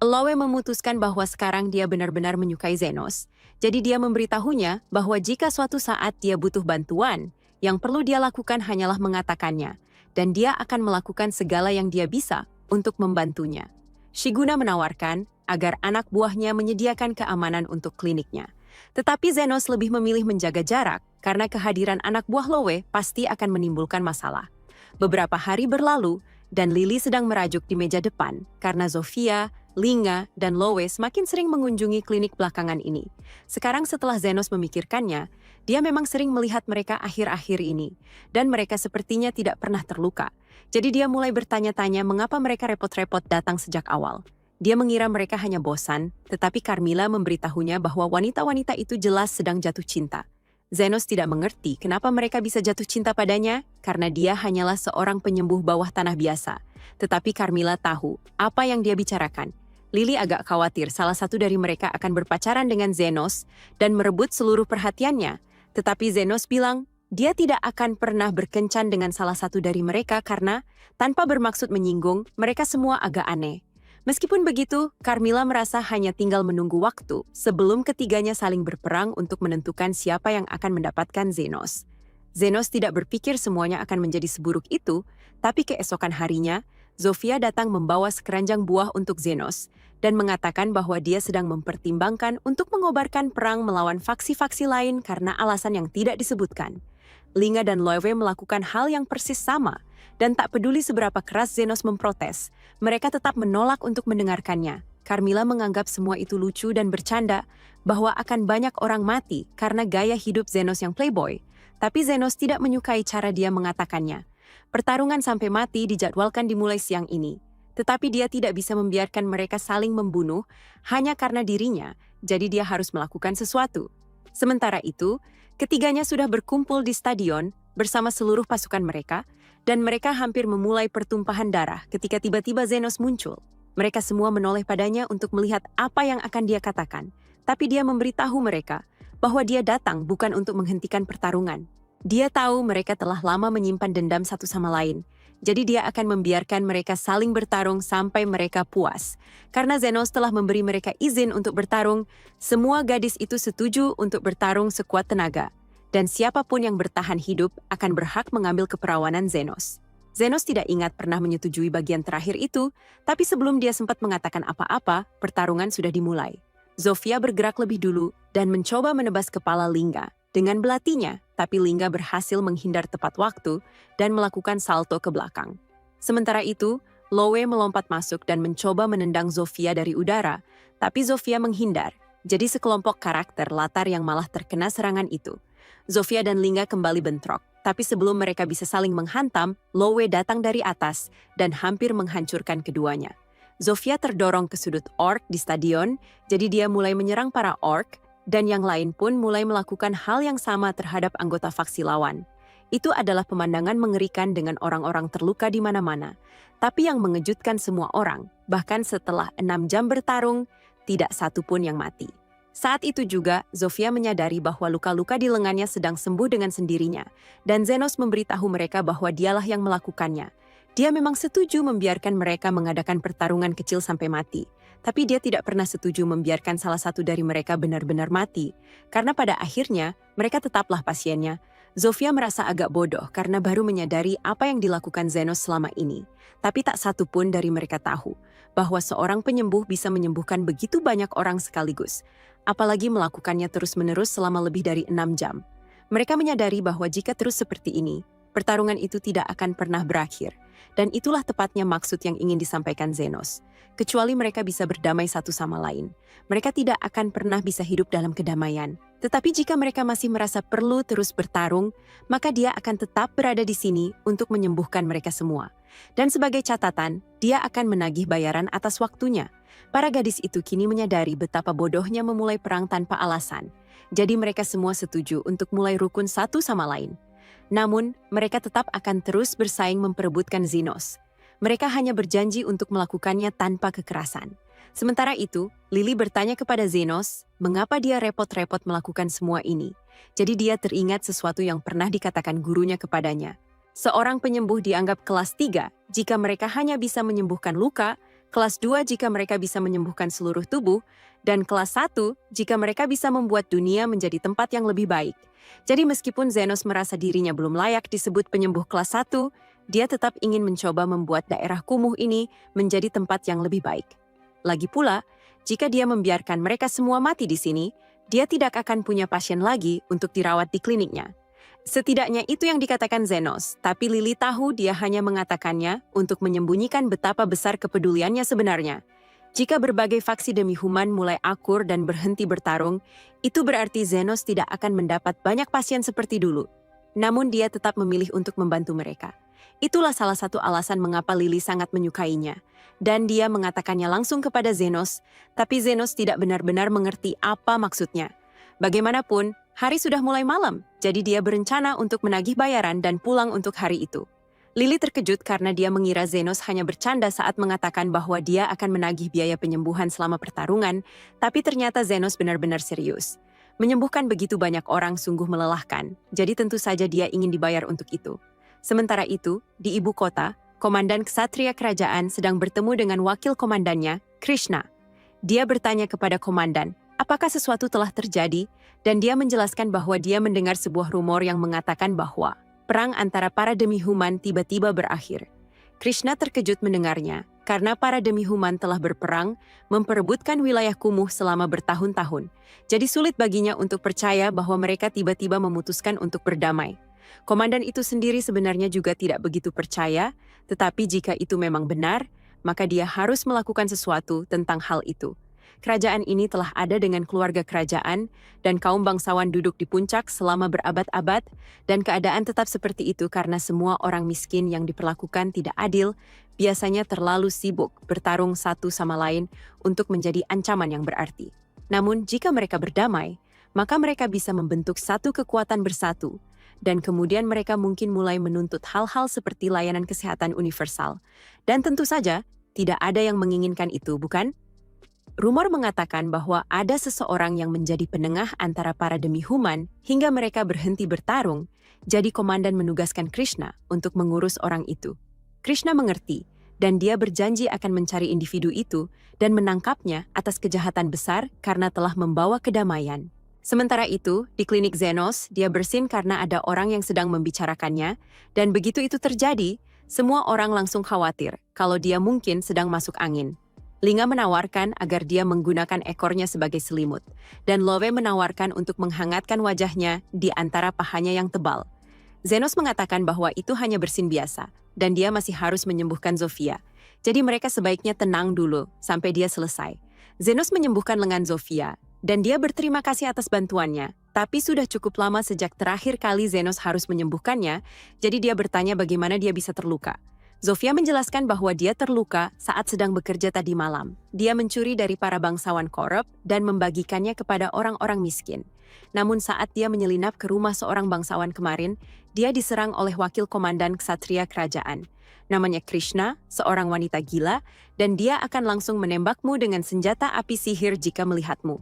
Lowe memutuskan bahwa sekarang dia benar-benar menyukai Zenos, jadi dia memberitahunya bahwa jika suatu saat dia butuh bantuan, yang perlu dia lakukan hanyalah mengatakannya, dan dia akan melakukan segala yang dia bisa untuk membantunya. Shiguna menawarkan agar anak buahnya menyediakan keamanan untuk kliniknya. Tetapi Zenos lebih memilih menjaga jarak karena kehadiran anak buah Lowe pasti akan menimbulkan masalah. Beberapa hari berlalu dan Lily sedang merajuk di meja depan karena Zofia, Linga, dan Lowe semakin sering mengunjungi klinik belakangan ini. Sekarang setelah Zenos memikirkannya, dia memang sering melihat mereka akhir-akhir ini dan mereka sepertinya tidak pernah terluka. Jadi dia mulai bertanya-tanya mengapa mereka repot-repot datang sejak awal. Dia mengira mereka hanya bosan, tetapi Carmilla memberitahunya bahwa wanita-wanita itu jelas sedang jatuh cinta. Zenos tidak mengerti kenapa mereka bisa jatuh cinta padanya, karena dia hanyalah seorang penyembuh bawah tanah biasa. Tetapi Carmilla tahu apa yang dia bicarakan. Lily agak khawatir salah satu dari mereka akan berpacaran dengan Zenos dan merebut seluruh perhatiannya. Tetapi Zenos bilang, dia tidak akan pernah berkencan dengan salah satu dari mereka karena, tanpa bermaksud menyinggung, mereka semua agak aneh. Meskipun begitu, Carmilla merasa hanya tinggal menunggu waktu sebelum ketiganya saling berperang untuk menentukan siapa yang akan mendapatkan Zenos. Zenos tidak berpikir semuanya akan menjadi seburuk itu, Tapi keesokan harinya, Zofia datang membawa sekeranjang buah untuk Zenos dan mengatakan bahwa dia sedang mempertimbangkan untuk mengobarkan perang melawan faksi-faksi lain karena alasan yang tidak disebutkan. Linga dan Loewe melakukan hal yang persis sama, dan tak peduli seberapa keras Zenos memprotes, mereka tetap menolak untuk mendengarkannya. Carmilla menganggap semua itu lucu dan bercanda bahwa akan banyak orang mati karena gaya hidup Zenos yang playboy, tapi Zenos tidak menyukai cara dia mengatakannya. Pertarungan sampai mati dijadwalkan dimulai siang ini, tetapi dia tidak bisa membiarkan mereka saling membunuh hanya karena dirinya, jadi dia harus melakukan sesuatu. Sementara itu, ketiganya sudah berkumpul di stadion bersama seluruh pasukan mereka, dan mereka hampir memulai pertumpahan darah ketika tiba-tiba Zenos muncul. Mereka semua menoleh padanya untuk melihat apa yang akan dia katakan, tapi dia memberitahu mereka bahwa dia datang bukan untuk menghentikan pertarungan. Dia tahu mereka telah lama menyimpan dendam satu sama lain, jadi dia akan membiarkan mereka saling bertarung sampai mereka puas. Karena Zenos telah memberi mereka izin untuk bertarung, semua gadis itu setuju untuk bertarung sekuat tenaga. Dan siapapun yang bertahan hidup akan berhak mengambil keperawanan Zenos. Zenos tidak ingat pernah menyetujui bagian terakhir itu, tapi sebelum dia sempat mengatakan apa-apa, pertarungan sudah dimulai. Zofia bergerak lebih dulu dan mencoba menebas kepala Linga dengan belatinya, tapi Linga berhasil menghindar tepat waktu dan melakukan salto ke belakang. Sementara itu, Loewe melompat masuk dan mencoba menendang Zofia dari udara, tapi Zofia menghindar, jadi sekelompok karakter latar yang malah terkena serangan itu. Zofia dan Linga kembali bentrok, tapi sebelum mereka bisa saling menghantam, Loewe datang dari atas dan hampir menghancurkan keduanya. Zofia terdorong ke sudut orc di stadion, jadi dia mulai menyerang para orc, dan yang lain pun mulai melakukan hal yang sama terhadap anggota faksi lawan. Itu adalah pemandangan mengerikan dengan orang-orang terluka di mana-mana. Tapi yang mengejutkan semua orang, bahkan setelah 6 jam bertarung, tidak satu pun yang mati. Saat itu juga, Zofia menyadari bahwa luka-luka di lengannya sedang sembuh dengan sendirinya, dan Zenos memberitahu mereka bahwa dialah yang melakukannya. Dia memang setuju membiarkan mereka mengadakan pertarungan kecil sampai mati, tapi dia tidak pernah setuju membiarkan salah satu dari mereka benar-benar mati, karena pada akhirnya mereka tetaplah pasiennya. Zofia merasa agak bodoh karena baru menyadari apa yang dilakukan Zenos selama ini, tapi tak satu pun dari mereka tahu bahwa seorang penyembuh bisa menyembuhkan begitu banyak orang sekaligus, apalagi melakukannya terus-menerus selama lebih dari 6 jam. Mereka menyadari bahwa jika terus seperti ini, pertarungan itu tidak akan pernah berakhir. Dan itulah tepatnya maksud yang ingin disampaikan Zenos. Kecuali mereka bisa berdamai satu sama lain, mereka tidak akan pernah bisa hidup dalam kedamaian. Tetapi jika mereka masih merasa perlu terus bertarung, maka dia akan tetap berada di sini untuk menyembuhkan mereka semua. Dan sebagai catatan, dia akan menagih bayaran atas waktunya. Para gadis itu kini menyadari betapa bodohnya memulai perang tanpa alasan. Jadi mereka semua setuju untuk mulai rukun satu sama lain. Namun, mereka tetap akan terus bersaing memperebutkan Zenos. Mereka hanya berjanji untuk melakukannya tanpa kekerasan. Sementara itu, Lily bertanya kepada Zenos, mengapa dia repot-repot melakukan semua ini. Jadi dia teringat sesuatu yang pernah dikatakan gurunya kepadanya. Seorang penyembuh dianggap kelas 3 jika mereka hanya bisa menyembuhkan luka, kelas 2 jika mereka bisa menyembuhkan seluruh tubuh, dan kelas 1 jika mereka bisa membuat dunia menjadi tempat yang lebih baik. Jadi meskipun Zenos merasa dirinya belum layak disebut penyembuh kelas 1, dia tetap ingin mencoba membuat daerah kumuh ini menjadi tempat yang lebih baik. Lagi pula, jika dia membiarkan mereka semua mati di sini, dia tidak akan punya pasien lagi untuk dirawat di kliniknya. Setidaknya itu yang dikatakan Zenos, tapi Lily tahu dia hanya mengatakannya untuk menyembunyikan betapa besar kepeduliannya sebenarnya. Jika berbagai faksi demi Human mulai akur dan berhenti bertarung, itu berarti Zenos tidak akan mendapat banyak pasien seperti dulu. Namun dia tetap memilih untuk membantu mereka. Itulah salah satu alasan mengapa Lily sangat menyukainya. Dan dia mengatakannya langsung kepada Zenos, tapi Zenos tidak benar-benar mengerti apa maksudnya. Bagaimanapun, hari sudah mulai malam, jadi dia berencana untuk menagih bayaran dan pulang untuk hari itu. Lily terkejut karena dia mengira Zenos hanya bercanda saat mengatakan bahwa dia akan menagih biaya penyembuhan selama pertarungan, tapi ternyata Zenos benar-benar serius. Menyembuhkan begitu banyak orang sungguh melelahkan, jadi tentu saja dia ingin dibayar untuk itu. Sementara itu, di ibu kota, Komandan Ksatria Kerajaan sedang bertemu dengan wakil komandannya, Krishna. Dia bertanya kepada komandan, apakah sesuatu telah terjadi, dan dia menjelaskan bahwa dia mendengar sebuah rumor yang mengatakan bahwa perang antara para demi-human tiba-tiba berakhir. Krishna terkejut mendengarnya, karena para demi-human telah berperang, memperebutkan wilayah kumuh selama bertahun-tahun. Jadi sulit baginya untuk percaya bahwa mereka tiba-tiba memutuskan untuk berdamai. Komandan itu sendiri sebenarnya juga tidak begitu percaya, tetapi jika itu memang benar, maka dia harus melakukan sesuatu tentang hal itu. Kerajaan ini telah ada dengan keluarga kerajaan, dan kaum bangsawan duduk di puncak selama berabad-abad, dan keadaan tetap seperti itu karena semua orang miskin yang diperlakukan tidak adil, biasanya terlalu sibuk bertarung satu sama lain untuk menjadi ancaman yang berarti. Namun, jika mereka berdamai, maka mereka bisa membentuk satu kekuatan bersatu, dan kemudian mereka mungkin mulai menuntut hal-hal seperti layanan kesehatan universal. Dan tentu saja, tidak ada yang menginginkan itu, bukan? Rumor mengatakan bahwa ada seseorang yang menjadi penengah antara para demi-human hingga mereka berhenti bertarung, jadi komandan menugaskan Krishna untuk mengurus orang itu. Krishna mengerti, dan dia berjanji akan mencari individu itu dan menangkapnya atas kejahatan besar karena telah membawa kedamaian. Sementara itu, di klinik Zenos, dia bersin karena ada orang yang sedang membicarakannya, dan begitu itu terjadi, semua orang langsung khawatir kalau dia mungkin sedang masuk angin. Linga menawarkan agar dia menggunakan ekornya sebagai selimut, dan Lowe menawarkan untuk menghangatkan wajahnya di antara pahanya yang tebal. Zenos mengatakan bahwa itu hanya bersin biasa, dan dia masih harus menyembuhkan Zofia. Jadi mereka sebaiknya tenang dulu sampai dia selesai. Zenos menyembuhkan lengan Zofia, dan dia berterima kasih atas bantuannya, tapi sudah cukup lama sejak terakhir kali Zenos harus menyembuhkannya, jadi dia bertanya bagaimana dia bisa terluka. Zofia menjelaskan bahwa dia terluka saat sedang bekerja tadi malam. Dia mencuri dari para bangsawan korup dan membagikannya kepada orang-orang miskin. Namun saat dia menyelinap ke rumah seorang bangsawan kemarin, dia diserang oleh wakil komandan ksatria kerajaan. Namanya Krishna, seorang wanita gila, dan dia akan langsung menembakmu dengan senjata api sihir jika melihatmu.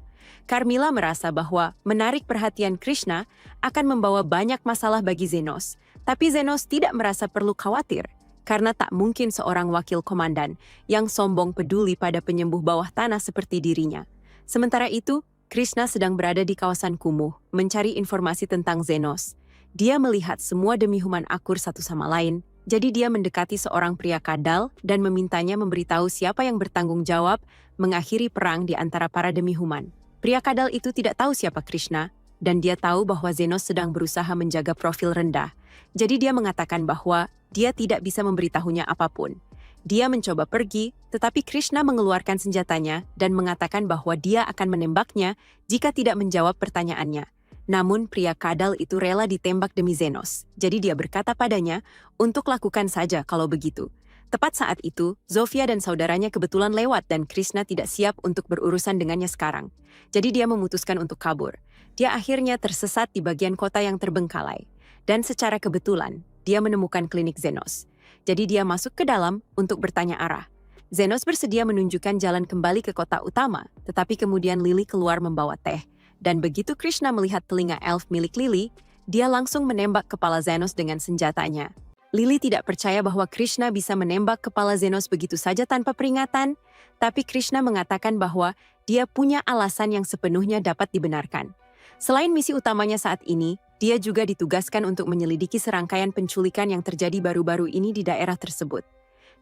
Carmilla merasa bahwa menarik perhatian Krishna akan membawa banyak masalah bagi Zenos, tapi Zenos tidak merasa perlu khawatir, karena tak mungkin seorang wakil komandan yang sombong peduli pada penyembuh bawah tanah seperti dirinya. Sementara itu, Krishna sedang berada di kawasan kumuh, mencari informasi tentang Zenos. Dia melihat semua demi-human akur satu sama lain, jadi dia mendekati seorang pria kadal dan memintanya memberitahu siapa yang bertanggung jawab mengakhiri perang di antara para demi-human. Pria kadal itu tidak tahu siapa Krishna, dan dia tahu bahwa Zenos sedang berusaha menjaga profil rendah. Jadi dia mengatakan bahwa dia tidak bisa memberitahunya apapun. Dia mencoba pergi, tetapi Krishna mengeluarkan senjatanya dan mengatakan bahwa dia akan menembaknya jika tidak menjawab pertanyaannya. Namun pria kadal itu rela ditembak demi Zenos. Jadi dia berkata padanya untuk lakukan saja kalau begitu. Tepat saat itu, Zofia dan saudaranya kebetulan lewat dan Krishna tidak siap untuk berurusan dengannya sekarang. Jadi dia memutuskan untuk kabur. Dia akhirnya tersesat di bagian kota yang terbengkalai. Dan secara kebetulan, dia menemukan klinik Zenos. Jadi dia masuk ke dalam untuk bertanya arah. Zenos bersedia menunjukkan jalan kembali ke kota utama, tetapi kemudian Lily keluar membawa teh. Dan begitu Krishna melihat telinga elf milik Lily, dia langsung menembak kepala Zenos dengan senjatanya. Lily tidak percaya bahwa Krishna bisa menembak kepala Zenos begitu saja tanpa peringatan, tapi Krishna mengatakan bahwa dia punya alasan yang sepenuhnya dapat dibenarkan. Selain misi utamanya saat ini, dia juga ditugaskan untuk menyelidiki serangkaian penculikan yang terjadi baru-baru ini di daerah tersebut.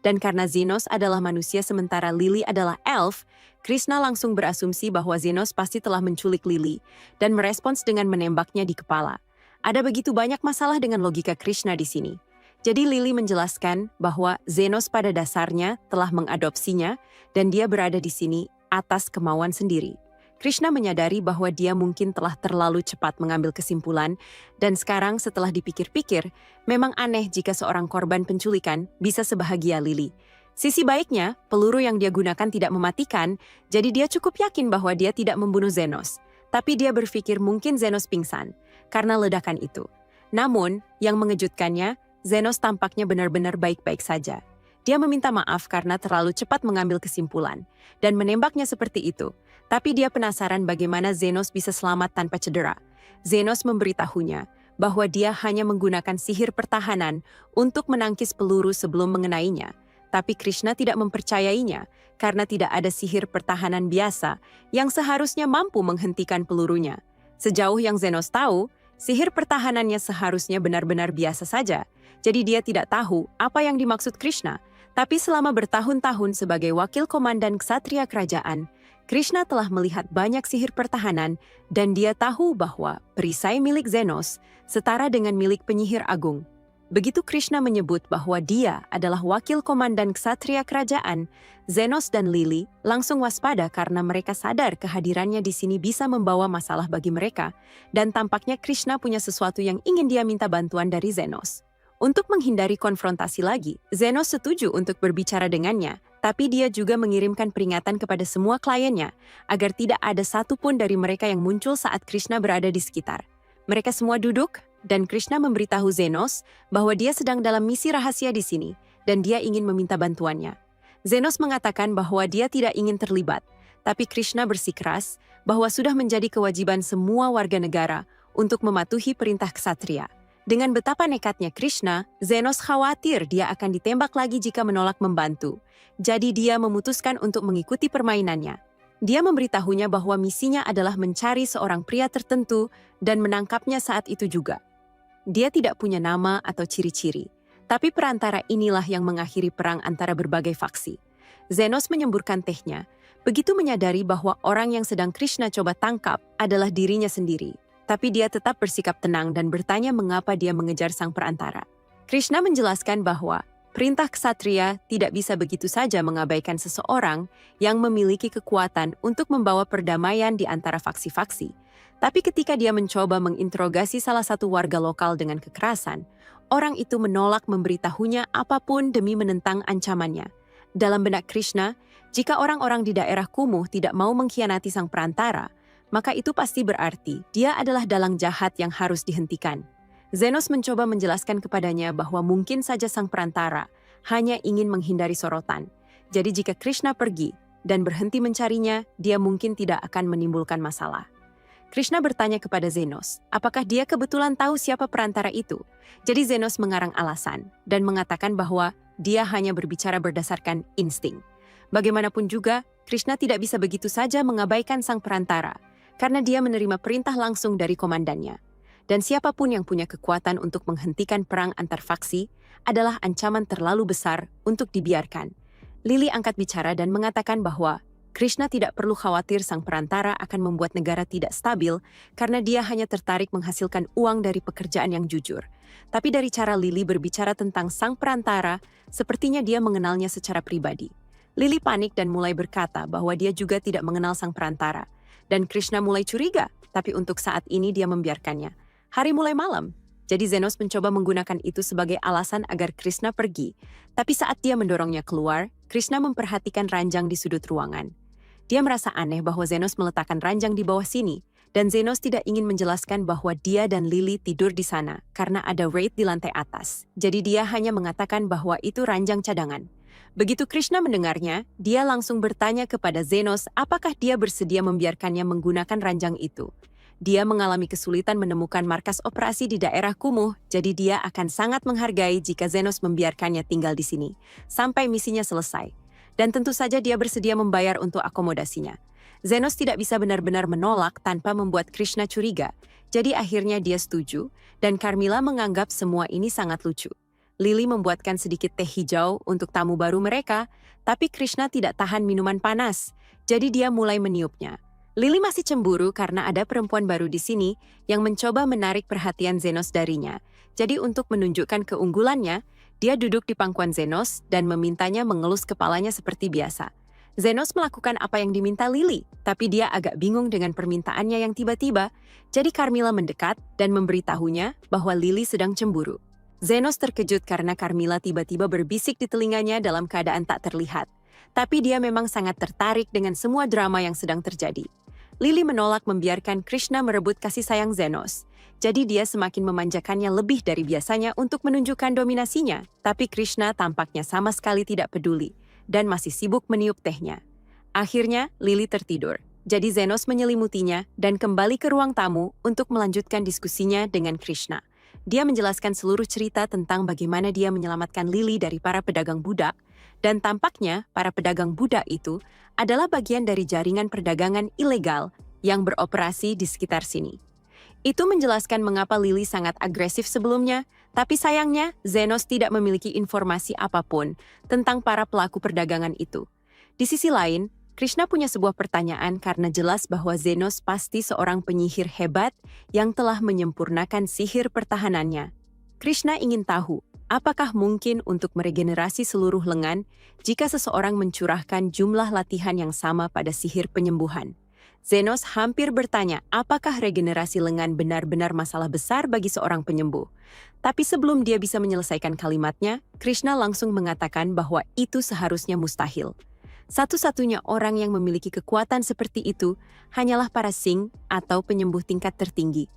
Dan karena Zenos adalah manusia sementara Lily adalah elf, Krishna langsung berasumsi bahwa Zenos pasti telah menculik Lily dan merespons dengan menembaknya di kepala. Ada begitu banyak masalah dengan logika Krishna di sini. Jadi Lily menjelaskan bahwa Zenos pada dasarnya telah mengadopsinya dan dia berada di sini atas kemauan sendiri. Krishna menyadari bahwa dia mungkin telah terlalu cepat mengambil kesimpulan, dan sekarang setelah dipikir-pikir, memang aneh jika seorang korban penculikan bisa sebahagia Lily. Sisi baiknya, peluru yang dia gunakan tidak mematikan, jadi dia cukup yakin bahwa dia tidak membunuh Zenos. Tapi dia berpikir mungkin Zenos pingsan, karena ledakan itu. Namun, yang mengejutkannya, Zenos tampaknya benar-benar baik-baik saja. Dia meminta maaf karena terlalu cepat mengambil kesimpulan, dan menembaknya seperti itu. Tapi dia penasaran bagaimana Zenos bisa selamat tanpa cedera. Zenos memberitahunya bahwa dia hanya menggunakan sihir pertahanan untuk menangkis peluru sebelum mengenainya. Tapi Krishna tidak mempercayainya karena tidak ada sihir pertahanan biasa yang seharusnya mampu menghentikan pelurunya. Sejauh yang Zenos tahu, Sihir pertahanannya seharusnya benar-benar biasa saja, jadi dia tidak tahu apa yang dimaksud Krishna. Tapi selama bertahun-tahun sebagai wakil komandan ksatria kerajaan, Krishna telah melihat banyak sihir pertahanan dan dia tahu bahwa perisai milik Zenos setara dengan milik penyihir agung. Begitu Krishna menyebut bahwa dia adalah wakil komandan ksatria kerajaan, Zenos dan Lily langsung waspada karena mereka sadar kehadirannya di sini bisa membawa masalah bagi mereka, dan tampaknya Krishna punya sesuatu yang ingin dia minta bantuan dari Zenos. Untuk menghindari konfrontasi lagi, Zenos setuju untuk berbicara dengannya, tapi dia juga mengirimkan peringatan kepada semua kliennya agar tidak ada satupun dari mereka yang muncul saat Krishna berada di sekitar. Mereka semua duduk, dan Krishna memberitahu Zenos bahwa dia sedang dalam misi rahasia di sini, dan dia ingin meminta bantuannya. Zenos mengatakan bahwa dia tidak ingin terlibat, tapi Krishna bersikeras bahwa sudah menjadi kewajiban semua warga negara untuk mematuhi perintah ksatria. Dengan betapa nekatnya Krishna, Zenos khawatir dia akan ditembak lagi jika menolak membantu. Jadi dia memutuskan untuk mengikuti permainannya. Dia memberitahunya bahwa misinya adalah mencari seorang pria tertentu dan menangkapnya saat itu juga. Dia tidak punya nama atau ciri-ciri, tapi perantara inilah yang mengakhiri perang antara berbagai faksi. Zenos menyemburkan tehnya, begitu menyadari bahwa orang yang sedang Krishna coba tangkap adalah dirinya sendiri. Tapi dia tetap bersikap tenang dan bertanya mengapa dia mengejar sang perantara. Krishna menjelaskan bahwa perintah ksatria tidak bisa begitu saja mengabaikan seseorang yang memiliki kekuatan untuk membawa perdamaian di antara faksi-faksi. Tapi ketika dia mencoba menginterogasi salah satu warga lokal dengan kekerasan, orang itu menolak memberitahunya apapun demi menentang ancamannya. Dalam benak Krishna, jika orang-orang di daerah kumuh tidak mau mengkhianati sang perantara, maka itu pasti berarti dia adalah dalang jahat yang harus dihentikan. Zenos mencoba menjelaskan kepadanya bahwa mungkin saja sang perantara hanya ingin menghindari sorotan. Jadi jika Krishna pergi dan berhenti mencarinya, dia mungkin tidak akan menimbulkan masalah. Krishna bertanya kepada Zenos, apakah dia kebetulan tahu siapa perantara itu? Jadi Zenos mengarang alasan dan mengatakan bahwa dia hanya berbicara berdasarkan insting. Bagaimanapun juga, Krishna tidak bisa begitu saja mengabaikan sang perantara, karena dia menerima perintah langsung dari komandannya. Dan siapapun yang punya kekuatan untuk menghentikan perang antar faksi adalah ancaman terlalu besar untuk dibiarkan. Lily angkat bicara dan mengatakan bahwa Krishna tidak perlu khawatir sang perantara akan membuat negara tidak stabil karena dia hanya tertarik menghasilkan uang dari pekerjaan yang jujur. Tapi dari cara Lily berbicara tentang sang perantara, sepertinya dia mengenalnya secara pribadi. Lily panik dan mulai berkata bahwa dia juga tidak mengenal sang perantara. Dan Krishna mulai curiga, tapi untuk saat ini dia membiarkannya. Hari mulai malam, jadi Zenos mencoba menggunakan itu sebagai alasan agar Krishna pergi. Tapi saat dia mendorongnya keluar, Krishna memperhatikan ranjang di sudut ruangan. Dia merasa aneh bahwa Zenos meletakkan ranjang di bawah sini, dan Zenos tidak ingin menjelaskan bahwa dia dan Lily tidur di sana karena ada raid di lantai atas. Jadi dia hanya mengatakan bahwa itu ranjang cadangan. Begitu Krishna mendengarnya, dia langsung bertanya kepada Zenos apakah dia bersedia membiarkannya menggunakan ranjang itu. Dia mengalami kesulitan menemukan markas operasi di daerah kumuh, jadi dia akan sangat menghargai jika Zenos membiarkannya tinggal di sini, sampai misinya selesai. Dan tentu saja dia bersedia membayar untuk akomodasinya. Zenos tidak bisa benar-benar menolak tanpa membuat Krishna curiga, jadi akhirnya dia setuju, dan Carmilla menganggap semua ini sangat lucu. Lily membuatkan sedikit teh hijau untuk tamu baru mereka, tapi Krishna tidak tahan minuman panas, jadi dia mulai meniupnya. Lily masih cemburu karena ada perempuan baru di sini yang mencoba menarik perhatian Zenos darinya. Jadi untuk menunjukkan keunggulannya, dia duduk di pangkuan Zenos dan memintanya mengelus kepalanya seperti biasa. Zenos melakukan apa yang diminta Lily, tapi dia agak bingung dengan permintaannya yang tiba-tiba, jadi Carmilla mendekat dan memberitahunya bahwa Lily sedang cemburu. Zenos terkejut karena Carmilla tiba-tiba berbisik di telinganya dalam keadaan tak terlihat. Tapi dia memang sangat tertarik dengan semua drama yang sedang terjadi. Lily menolak membiarkan Krishna merebut kasih sayang Zenos. Jadi dia semakin memanjakannya lebih dari biasanya untuk menunjukkan dominasinya. Tapi Krishna tampaknya sama sekali tidak peduli dan masih sibuk meniup tehnya. Akhirnya Lily tertidur. Jadi Zenos menyelimutinya dan kembali ke ruang tamu untuk melanjutkan diskusinya dengan Krishna. Dia menjelaskan seluruh cerita tentang bagaimana dia menyelamatkan Lily dari para pedagang budak, dan tampaknya para pedagang budak itu adalah bagian dari jaringan perdagangan ilegal yang beroperasi di sekitar sini. Itu menjelaskan mengapa Lily sangat agresif sebelumnya, tapi sayangnya Zenos tidak memiliki informasi apapun tentang para pelaku perdagangan itu. Di sisi lain, Krishna punya sebuah pertanyaan karena jelas bahwa Zenos pasti seorang penyihir hebat yang telah menyempurnakan sihir pertahanannya. Krishna ingin tahu, apakah mungkin untuk meregenerasi seluruh lengan jika seseorang mencurahkan jumlah latihan yang sama pada sihir penyembuhan? Zenos hampir bertanya apakah regenerasi lengan benar-benar masalah besar bagi seorang penyembuh. Tapi sebelum dia bisa menyelesaikan kalimatnya, Krishna langsung mengatakan bahwa itu seharusnya mustahil. Satu-satunya orang yang memiliki kekuatan seperti itu hanyalah para Singh atau penyembuh tingkat tertinggi.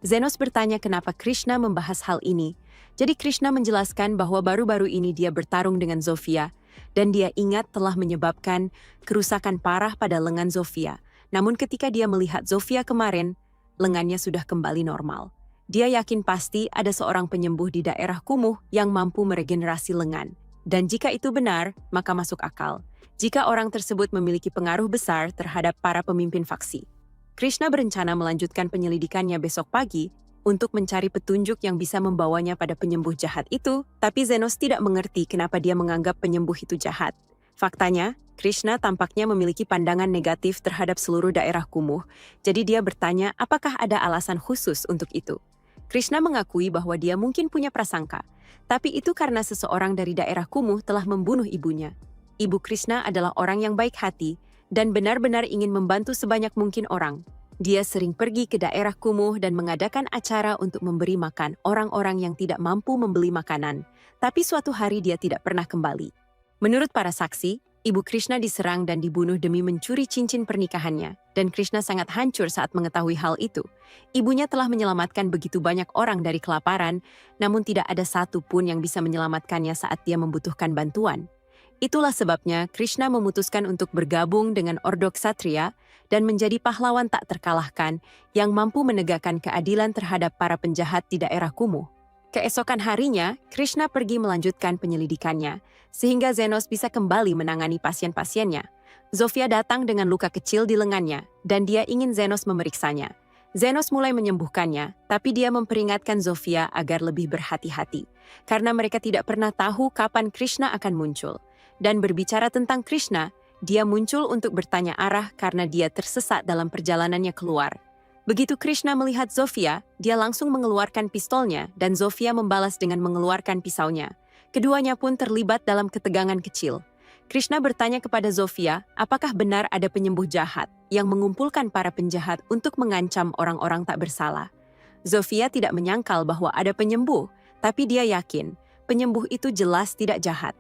Zenos bertanya kenapa Krishna membahas hal ini. Jadi Krishna menjelaskan bahwa baru-baru ini dia bertarung dengan Zofia, dan dia ingat telah menyebabkan kerusakan parah pada lengan Zofia. Namun ketika dia melihat Zofia kemarin, lengannya sudah kembali normal. Dia yakin pasti ada seorang penyembuh di daerah kumuh yang mampu meregenerasi lengan. Dan jika itu benar, maka masuk akal. Jika orang tersebut memiliki pengaruh besar terhadap para pemimpin faksi. Krishna berencana melanjutkan penyelidikannya besok pagi untuk mencari petunjuk yang bisa membawanya pada penyembuh jahat itu, tapi Zenos tidak mengerti kenapa dia menganggap penyembuh itu jahat. Faktanya, Krishna tampaknya memiliki pandangan negatif terhadap seluruh daerah kumuh, jadi dia bertanya apakah ada alasan khusus untuk itu. Krishna mengakui bahwa dia mungkin punya prasangka, tapi itu karena seseorang dari daerah kumuh telah membunuh ibunya. Ibu Krishna adalah orang yang baik hati dan benar-benar ingin membantu sebanyak mungkin orang. Dia sering pergi ke daerah kumuh dan mengadakan acara untuk memberi makan orang-orang yang tidak mampu membeli makanan, tapi suatu hari dia tidak pernah kembali. Menurut para saksi, Ibu Krishna diserang dan dibunuh demi mencuri cincin pernikahannya, dan Krishna sangat hancur saat mengetahui hal itu. Ibunya telah menyelamatkan begitu banyak orang dari kelaparan, namun tidak ada satu pun yang bisa menyelamatkannya saat dia membutuhkan bantuan. Itulah sebabnya Krishna memutuskan untuk bergabung dengan Ordo Ksatria dan menjadi pahlawan tak terkalahkan yang mampu menegakkan keadilan terhadap para penjahat di daerah kumuh. Keesokan harinya, Krishna pergi melanjutkan penyelidikannya, sehingga Zenos bisa kembali menangani pasien-pasiennya. Zofia datang dengan luka kecil di lengannya, dan dia ingin Zenos memeriksanya. Zenos mulai menyembuhkannya, tapi dia memperingatkan Zofia agar lebih berhati-hati, karena mereka tidak pernah tahu kapan Krishna akan muncul. Dan berbicara tentang Krishna, dia muncul untuk bertanya arah karena dia tersesat dalam perjalanannya keluar. Begitu Krishna melihat Zofia, dia langsung mengeluarkan pistolnya dan Zofia membalas dengan mengeluarkan pisaunya. Keduanya pun terlibat dalam ketegangan kecil. Krishna bertanya kepada Zofia, apakah benar ada penyembuh jahat yang mengumpulkan para penjahat untuk mengancam orang-orang tak bersalah. Zofia tidak menyangkal bahwa ada penyembuh, tapi dia yakin penyembuh itu jelas tidak jahat.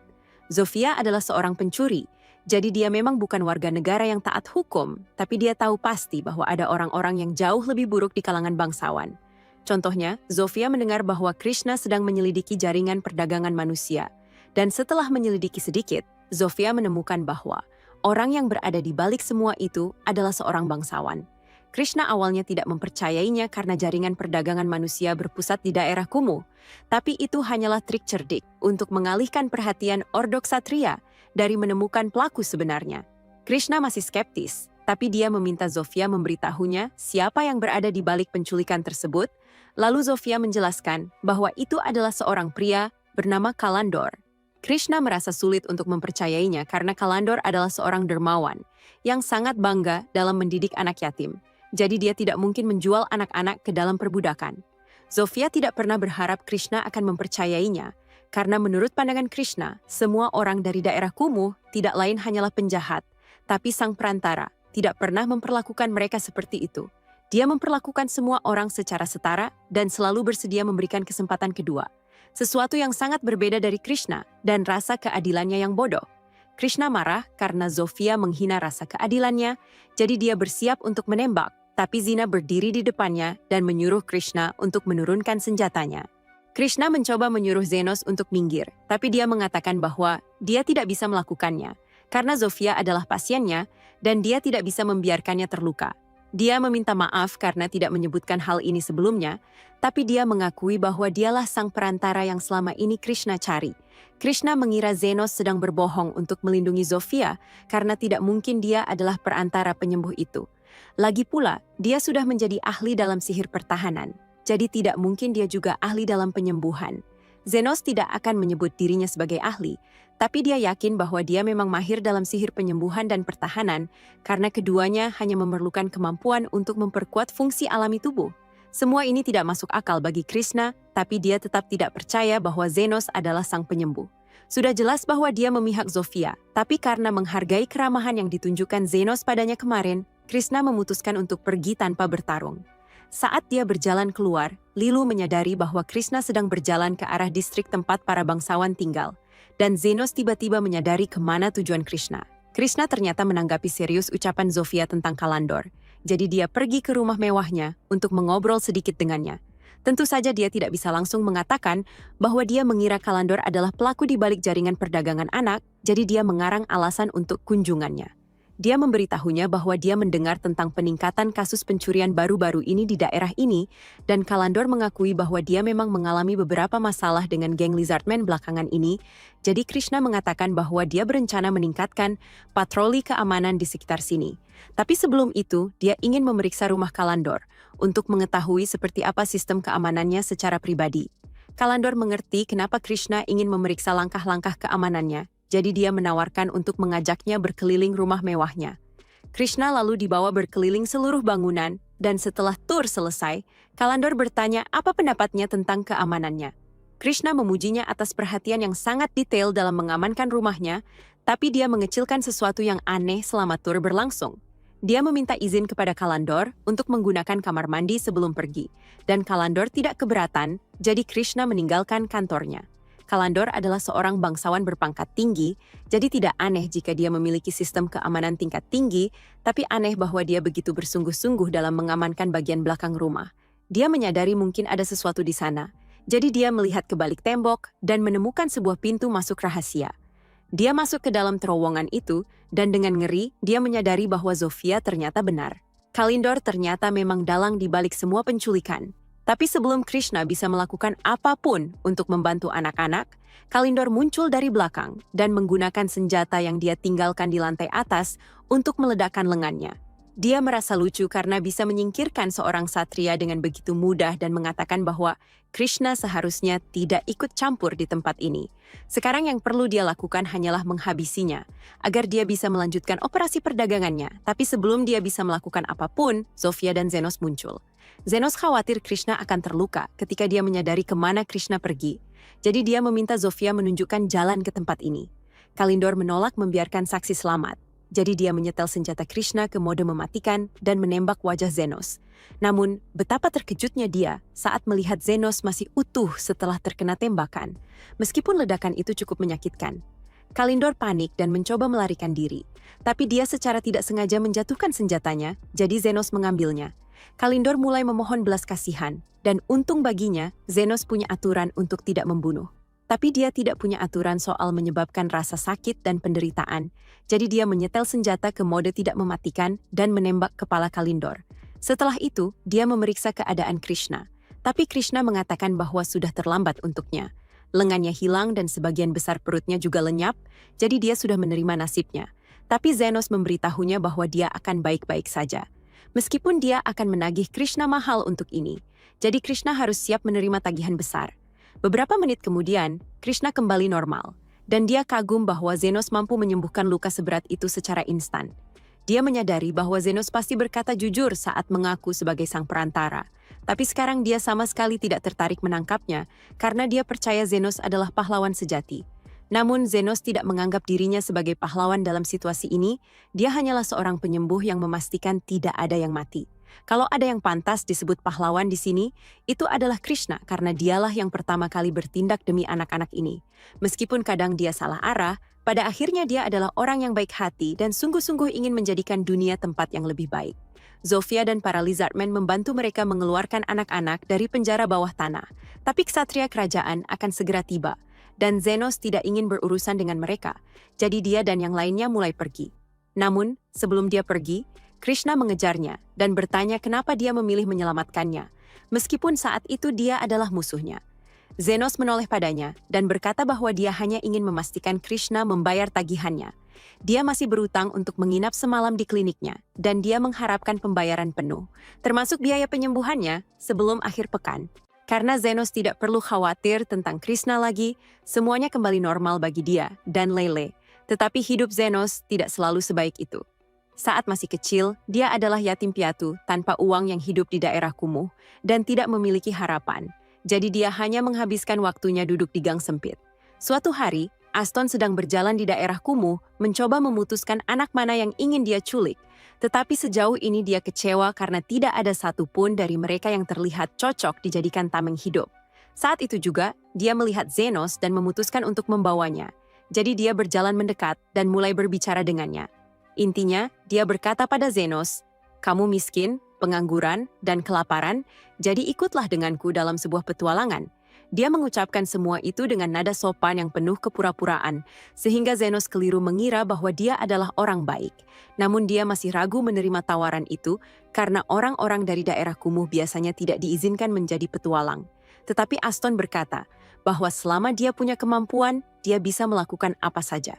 Zofia adalah seorang pencuri, jadi dia memang bukan warga negara yang taat hukum, tapi dia tahu pasti bahwa ada orang-orang yang jauh lebih buruk di kalangan bangsawan. Contohnya, Zofia mendengar bahwa Krishna sedang menyelidiki jaringan perdagangan manusia. Dan setelah menyelidiki sedikit, Zofia menemukan bahwa orang yang berada di balik semua itu adalah seorang bangsawan. Krishna awalnya tidak mempercayainya karena jaringan perdagangan manusia berpusat di daerah kumuh. Tapi itu hanyalah trik cerdik untuk mengalihkan perhatian Ordo Ksatria dari menemukan pelaku sebenarnya. Krishna masih skeptis, tapi dia meminta Zofia memberitahunya siapa yang berada di balik penculikan tersebut. Lalu Zofia menjelaskan bahwa itu adalah seorang pria bernama Kalandor. Krishna merasa sulit untuk mempercayainya karena Kalandor adalah seorang dermawan yang sangat bangga dalam mendidik anak yatim. Jadi dia tidak mungkin menjual anak-anak ke dalam perbudakan. Zofia tidak pernah berharap Krishna akan mempercayainya, karena menurut pandangan Krishna, semua orang dari daerah kumuh tidak lain hanyalah penjahat, tapi sang perantara tidak pernah memperlakukan mereka seperti itu. Dia memperlakukan semua orang secara setara dan selalu bersedia memberikan kesempatan kedua. Sesuatu yang sangat berbeda dari Krishna dan rasa keadilannya yang bodoh. Krishna marah karena Zofia menghina rasa keadilannya, jadi dia bersiap untuk menembak, tapi Zina berdiri di depannya dan menyuruh Krishna untuk menurunkan senjatanya. Krishna mencoba menyuruh Zenos untuk minggir, tapi dia mengatakan bahwa dia tidak bisa melakukannya, karena Zofia adalah pasiennya dan dia tidak bisa membiarkannya terluka. Dia meminta maaf karena tidak menyebutkan hal ini sebelumnya, tapi dia mengakui bahwa dialah sang perantara yang selama ini Krishna cari. Krishna mengira Zenos sedang berbohong untuk melindungi Zofia karena tidak mungkin dia adalah perantara penyembuh itu. Lagi pula, dia sudah menjadi ahli dalam sihir pertahanan, jadi tidak mungkin dia juga ahli dalam penyembuhan. Zenos tidak akan menyebut dirinya sebagai ahli, tapi dia yakin bahwa dia memang mahir dalam sihir penyembuhan dan pertahanan karena keduanya hanya memerlukan kemampuan untuk memperkuat fungsi alami tubuh. Semua ini tidak masuk akal bagi Krishna, tapi dia tetap tidak percaya bahwa Zenos adalah sang penyembuh. Sudah jelas bahwa dia memihak Zofia, tapi karena menghargai keramahan yang ditunjukkan Zenos padanya kemarin, Krishna memutuskan untuk pergi tanpa bertarung. Saat dia berjalan keluar, Lilu menyadari bahwa Krishna sedang berjalan ke arah distrik tempat para bangsawan tinggal. Dan Zenos tiba-tiba menyadari kemana tujuan Krishna. Krishna ternyata menanggapi serius ucapan Zofia tentang Kalandor. Jadi dia pergi ke rumah mewahnya untuk mengobrol sedikit dengannya. Tentu saja dia tidak bisa langsung mengatakan bahwa dia mengira Kalandor adalah pelaku di balik jaringan perdagangan anak, jadi dia mengarang alasan untuk kunjungannya. Dia memberitahunya bahwa dia mendengar tentang peningkatan kasus pencurian baru-baru ini di daerah ini, dan Kalandor mengakui bahwa dia memang mengalami beberapa masalah dengan geng Lizardman belakangan ini, jadi Krishna mengatakan bahwa dia berencana meningkatkan patroli keamanan di sekitar sini. Tapi sebelum itu, dia ingin memeriksa rumah Kalandor untuk mengetahui seperti apa sistem keamanannya secara pribadi. Kalandor mengerti kenapa Krishna ingin memeriksa langkah-langkah keamanannya, jadi dia menawarkan untuk mengajaknya berkeliling rumah mewahnya. Krishna lalu dibawa berkeliling seluruh bangunan, dan setelah tur selesai, Kalandor bertanya apa pendapatnya tentang keamanannya. Krishna memujinya atas perhatian yang sangat detail dalam mengamankan rumahnya, tapi dia mengecilkan sesuatu yang aneh selama tur berlangsung. Dia meminta izin kepada Kalandor untuk menggunakan kamar mandi sebelum pergi, dan Kalandor tidak keberatan, jadi Krishna meninggalkan kantornya. Kalandor adalah seorang bangsawan berpangkat tinggi, jadi tidak aneh jika dia memiliki sistem keamanan tingkat tinggi, tapi aneh bahwa dia begitu bersungguh-sungguh dalam mengamankan bagian belakang rumah. Dia menyadari mungkin ada sesuatu di sana, jadi dia melihat ke balik tembok dan menemukan sebuah pintu masuk rahasia. Dia masuk ke dalam terowongan itu, dan dengan ngeri, dia menyadari bahwa Zofia ternyata benar. Kalandor ternyata memang dalang di balik semua penculikan. Tapi sebelum Krishna bisa melakukan apapun untuk membantu anak-anak, Kalandor muncul dari belakang dan menggunakan senjata yang dia tinggalkan di lantai atas untuk meledakkan lengannya. Dia merasa lucu karena bisa menyingkirkan seorang satria dengan begitu mudah dan mengatakan bahwa Krishna seharusnya tidak ikut campur di tempat ini. Sekarang yang perlu dia lakukan hanyalah menghabisinya, agar dia bisa melanjutkan operasi perdagangannya. Tapi sebelum dia bisa melakukan apapun, Zofia dan Zenos muncul. Zenos khawatir Krishna akan terluka ketika dia menyadari kemana Krishna pergi. Jadi dia meminta Zofia menunjukkan jalan ke tempat ini. Kalandor menolak membiarkan saksi selamat. Jadi dia menyetel senjata Krishna ke mode mematikan dan menembak wajah Zenos. Namun, betapa terkejutnya dia saat melihat Zenos masih utuh setelah terkena tembakan. Meskipun ledakan itu cukup menyakitkan. Kalandor panik dan mencoba melarikan diri. Tapi dia secara tidak sengaja menjatuhkan senjatanya, jadi Zenos mengambilnya. Kalandor mulai memohon belas kasihan, dan untung baginya, Zenos punya aturan untuk tidak membunuh. Tapi dia tidak punya aturan soal menyebabkan rasa sakit dan penderitaan, jadi dia menyetel senjata ke mode tidak mematikan dan menembak kepala Kalandor. Setelah itu, dia memeriksa keadaan Krishna. Tapi Krishna mengatakan bahwa sudah terlambat untuknya. Lengannya hilang dan sebagian besar perutnya juga lenyap, jadi dia sudah menerima nasibnya. Tapi Zenos memberitahunya bahwa dia akan baik-baik saja. Meskipun dia akan menagih Krishna mahal untuk ini, jadi Krishna harus siap menerima tagihan besar. Beberapa menit kemudian, Krishna kembali normal, dan dia kagum bahwa Zenos mampu menyembuhkan luka seberat itu secara instan. Dia menyadari bahwa Zenos pasti berkata jujur saat mengaku sebagai sang perantara, tapi sekarang dia sama sekali tidak tertarik menangkapnya karena dia percaya Zenos adalah pahlawan sejati. Namun Zenos tidak menganggap dirinya sebagai pahlawan dalam situasi ini, dia hanyalah seorang penyembuh yang memastikan tidak ada yang mati. Kalau ada yang pantas disebut pahlawan di sini, itu adalah Krishna karena dialah yang pertama kali bertindak demi anak-anak ini. Meskipun kadang dia salah arah, pada akhirnya dia adalah orang yang baik hati dan sungguh-sungguh ingin menjadikan dunia tempat yang lebih baik. Zofia dan para Lizardmen membantu mereka mengeluarkan anak-anak dari penjara bawah tanah. Tapi ksatria kerajaan akan segera tiba, dan Zenos tidak ingin berurusan dengan mereka. Jadi dia dan yang lainnya mulai pergi. Namun, sebelum dia pergi, Krishna mengejarnya dan bertanya kenapa dia memilih menyelamatkannya, meskipun saat itu dia adalah musuhnya. Zenos menoleh padanya dan berkata bahwa dia hanya ingin memastikan Krishna membayar tagihannya. dia masih berutang untuk menginap semalam di kliniknya, dan dia mengharapkan pembayaran penuh, termasuk biaya penyembuhannya sebelum akhir pekan. Karena Zenos tidak perlu khawatir tentang Krishna lagi, semuanya kembali normal bagi dia dan Lele. Tetapi hidup Zenos tidak selalu sebaik itu. Saat masih kecil, dia adalah yatim piatu tanpa uang yang hidup di daerah kumuh dan tidak memiliki harapan. Jadi dia hanya menghabiskan waktunya duduk di gang sempit. Suatu hari, Aston sedang berjalan di daerah kumuh, mencoba memutuskan anak mana yang ingin dia culik. Tetapi sejauh ini dia kecewa karena tidak ada satupun dari mereka yang terlihat cocok dijadikan tameng hidup. Saat itu juga, dia melihat Zenos dan memutuskan untuk membawanya. Jadi dia berjalan mendekat dan mulai berbicara dengannya. Intinya, dia berkata pada Zenos, "Kamu miskin, pengangguran, dan kelaparan, jadi ikutlah denganku dalam sebuah petualangan." Dia mengucapkan semua itu dengan nada sopan yang penuh kepura-puraan, sehingga Zenos keliru mengira bahwa dia adalah orang baik. Namun dia masih ragu menerima tawaran itu karena orang-orang dari daerah kumuh biasanya tidak diizinkan menjadi petualang. Tetapi Aston berkata bahwa selama dia punya kemampuan, dia bisa melakukan apa saja.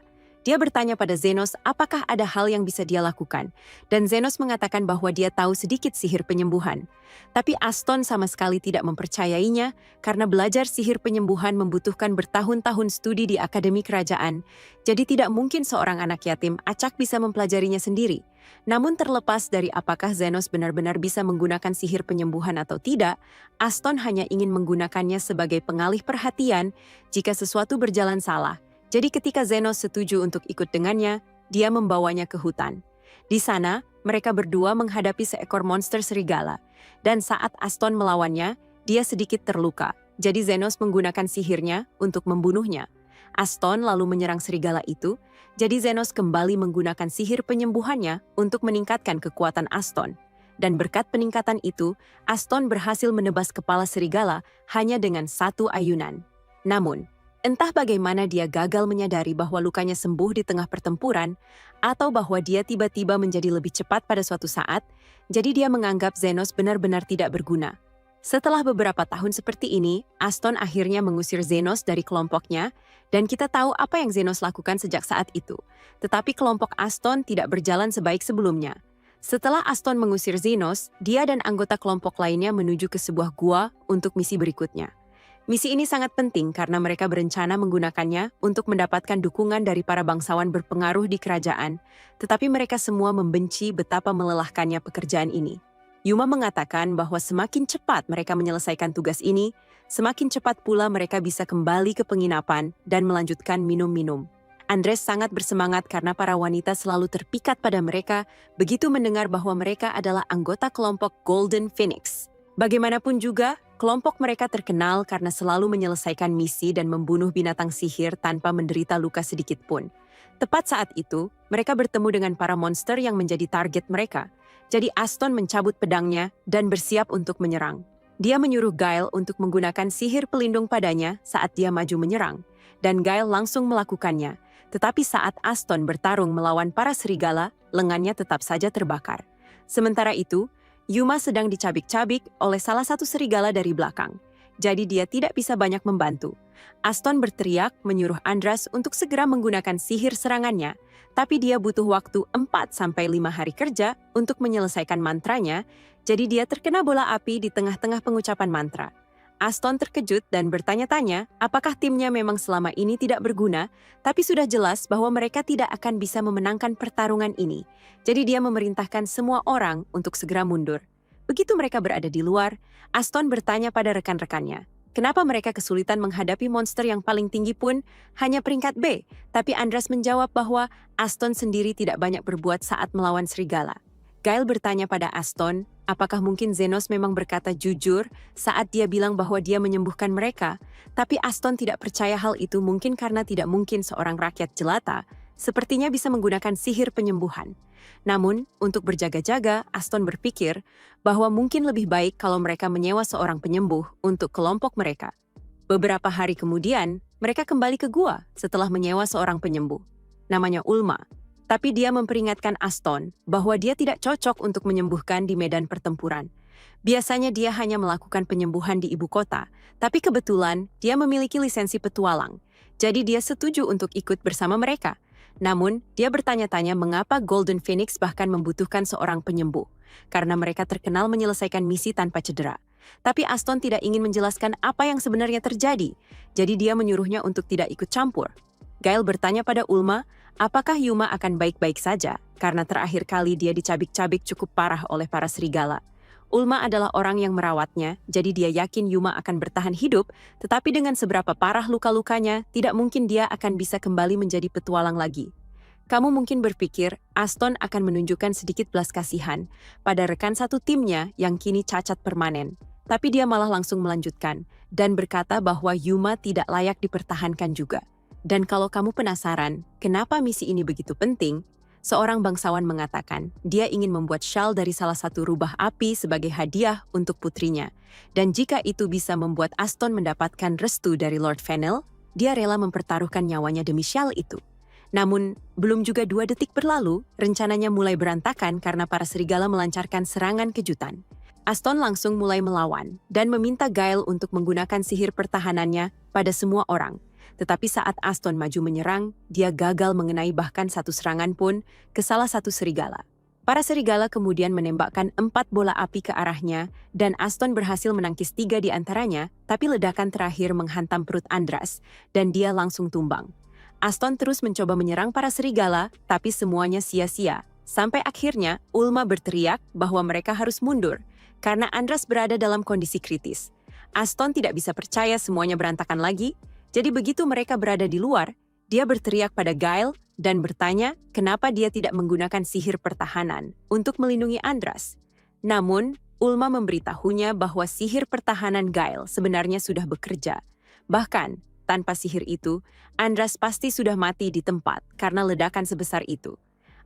Dia bertanya pada Zenos apakah ada hal yang bisa dia lakukan, dan Zenos mengatakan bahwa dia tahu sedikit sihir penyembuhan. Tapi Aston sama sekali tidak mempercayainya karena belajar sihir penyembuhan membutuhkan bertahun-tahun studi di akademi kerajaan, jadi tidak mungkin seorang anak yatim acak bisa mempelajarinya sendiri. Namun terlepas dari apakah Zenos benar-benar bisa menggunakan sihir penyembuhan atau tidak, Aston hanya ingin menggunakannya sebagai pengalih perhatian jika sesuatu berjalan salah. Jadi ketika Zenos setuju untuk ikut dengannya, dia membawanya ke hutan. Di sana, mereka berdua menghadapi seekor monster serigala. Dan saat Aston melawannya, dia sedikit terluka. Jadi Zenos menggunakan sihirnya untuk membunuhnya. Aston lalu menyerang serigala itu, jadi Zenos kembali menggunakan sihir penyembuhannya untuk meningkatkan kekuatan Aston. Dan berkat peningkatan itu, Aston berhasil menebas kepala serigala hanya dengan satu ayunan. Namun, entah bagaimana dia gagal menyadari bahwa lukanya sembuh di tengah pertempuran, atau bahwa dia tiba-tiba menjadi lebih cepat pada suatu saat, jadi dia menganggap Zenos benar-benar tidak berguna. Setelah beberapa tahun seperti ini, Aston akhirnya mengusir Zenos dari kelompoknya, dan kita tahu apa yang Zenos lakukan sejak saat itu. Tetapi kelompok Aston tidak berjalan sebaik sebelumnya. Setelah Aston mengusir Zenos, dia dan anggota kelompok lainnya menuju ke sebuah gua untuk misi berikutnya. Misi ini sangat penting karena mereka berencana menggunakannya untuk mendapatkan dukungan dari para bangsawan berpengaruh di kerajaan, tetapi mereka semua membenci betapa melelahkannya pekerjaan ini. Yuma mengatakan bahwa semakin cepat mereka menyelesaikan tugas ini, semakin cepat pula mereka bisa kembali ke penginapan dan melanjutkan minum-minum. Andres sangat bersemangat karena para wanita selalu terpikat pada mereka begitu mendengar bahwa mereka adalah anggota kelompok Golden Phoenix. Bagaimanapun juga, kelompok mereka terkenal karena selalu menyelesaikan misi dan membunuh binatang sihir tanpa menderita luka sedikit pun. Tepat saat itu, mereka bertemu dengan para monster yang menjadi target mereka. Jadi Aston mencabut pedangnya dan bersiap untuk menyerang. Dia menyuruh Gail untuk menggunakan sihir pelindung padanya saat dia maju menyerang. Dan Gail langsung melakukannya. Tetapi saat Aston bertarung melawan para serigala, lengannya tetap saja terbakar. Sementara itu, Yuma sedang dicabik-cabik oleh salah satu serigala dari belakang. Jadi dia tidak bisa banyak membantu. Aston berteriak menyuruh Andras untuk segera menggunakan sihir serangannya, tapi dia butuh waktu 4-5 hari kerja untuk menyelesaikan mantranya, jadi dia terkena bola api di tengah-tengah pengucapan mantra. Aston terkejut dan bertanya-tanya apakah timnya memang selama ini tidak berguna, tapi sudah jelas bahwa mereka tidak akan bisa memenangkan pertarungan ini. Jadi dia memerintahkan semua orang untuk segera mundur. Begitu mereka berada di luar, Aston bertanya pada rekan-rekannya, kenapa mereka kesulitan menghadapi monster yang paling tinggi pun hanya peringkat B, tapi Andras menjawab bahwa Aston sendiri tidak banyak berbuat saat melawan serigala. Gail bertanya pada Aston, apakah mungkin Zenos memang berkata jujur saat dia bilang bahwa dia menyembuhkan mereka, tapi Aston tidak percaya hal itu mungkin karena tidak mungkin seorang rakyat jelata sepertinya bisa menggunakan sihir penyembuhan. Namun, untuk berjaga-jaga, Aston berpikir bahwa mungkin lebih baik kalau mereka menyewa seorang penyembuh untuk kelompok mereka. Beberapa hari kemudian, mereka kembali ke gua setelah menyewa seorang penyembuh. Namanya Ulma. Tapi dia memperingatkan Aston bahwa dia tidak cocok untuk menyembuhkan di medan pertempuran. Biasanya dia hanya melakukan penyembuhan di ibu kota, tapi kebetulan dia memiliki lisensi petualang. Jadi dia setuju untuk ikut bersama mereka. Namun, dia bertanya-tanya mengapa Golden Phoenix bahkan membutuhkan seorang penyembuh, karena mereka terkenal menyelesaikan misi tanpa cedera. Tapi Aston tidak ingin menjelaskan apa yang sebenarnya terjadi, jadi dia menyuruhnya untuk tidak ikut campur. Gail bertanya pada Ulma, apakah Yuma akan baik-baik saja, karena terakhir kali dia dicabik-cabik cukup parah oleh para serigala. Ulma adalah orang yang merawatnya, jadi dia yakin Yuma akan bertahan hidup, tetapi dengan seberapa parah luka-lukanya, tidak mungkin dia akan bisa kembali menjadi petualang lagi. Kamu mungkin berpikir Aston akan menunjukkan sedikit belas kasihan pada rekan satu timnya yang kini cacat permanen. Tapi dia malah langsung melanjutkan dan berkata bahwa Yuma tidak layak dipertahankan juga. Dan kalau kamu penasaran, kenapa misi ini begitu penting? Seorang bangsawan mengatakan dia ingin membuat shawl dari salah satu rubah api sebagai hadiah untuk putrinya. Dan jika itu bisa membuat Aston mendapatkan restu dari Lord Fennel, dia rela mempertaruhkan nyawanya demi shawl itu. Namun, belum juga 2 detik berlalu, rencananya mulai berantakan karena para serigala melancarkan serangan kejutan. Aston langsung mulai melawan dan meminta Gail untuk menggunakan sihir pertahanannya pada semua orang. Tetapi saat Aston maju menyerang, dia gagal mengenai bahkan satu serangan pun ke salah satu serigala. Para serigala kemudian menembakkan 4 bola api ke arahnya dan Aston berhasil menangkis 3 di antaranya, tapi ledakan terakhir menghantam perut Andras dan dia langsung tumbang. Aston terus mencoba menyerang para serigala, tapi semuanya sia-sia. Sampai akhirnya, Ulma berteriak bahwa mereka harus mundur, karena Andras berada dalam kondisi kritis. Aston tidak bisa percaya semuanya berantakan lagi, jadi begitu mereka berada di luar, dia berteriak pada Gail dan bertanya kenapa dia tidak menggunakan sihir pertahanan untuk melindungi Andras. Namun, Ulma memberitahunya bahwa sihir pertahanan Gail sebenarnya sudah bekerja. Bahkan, tanpa sihir itu, Andras pasti sudah mati di tempat karena ledakan sebesar itu.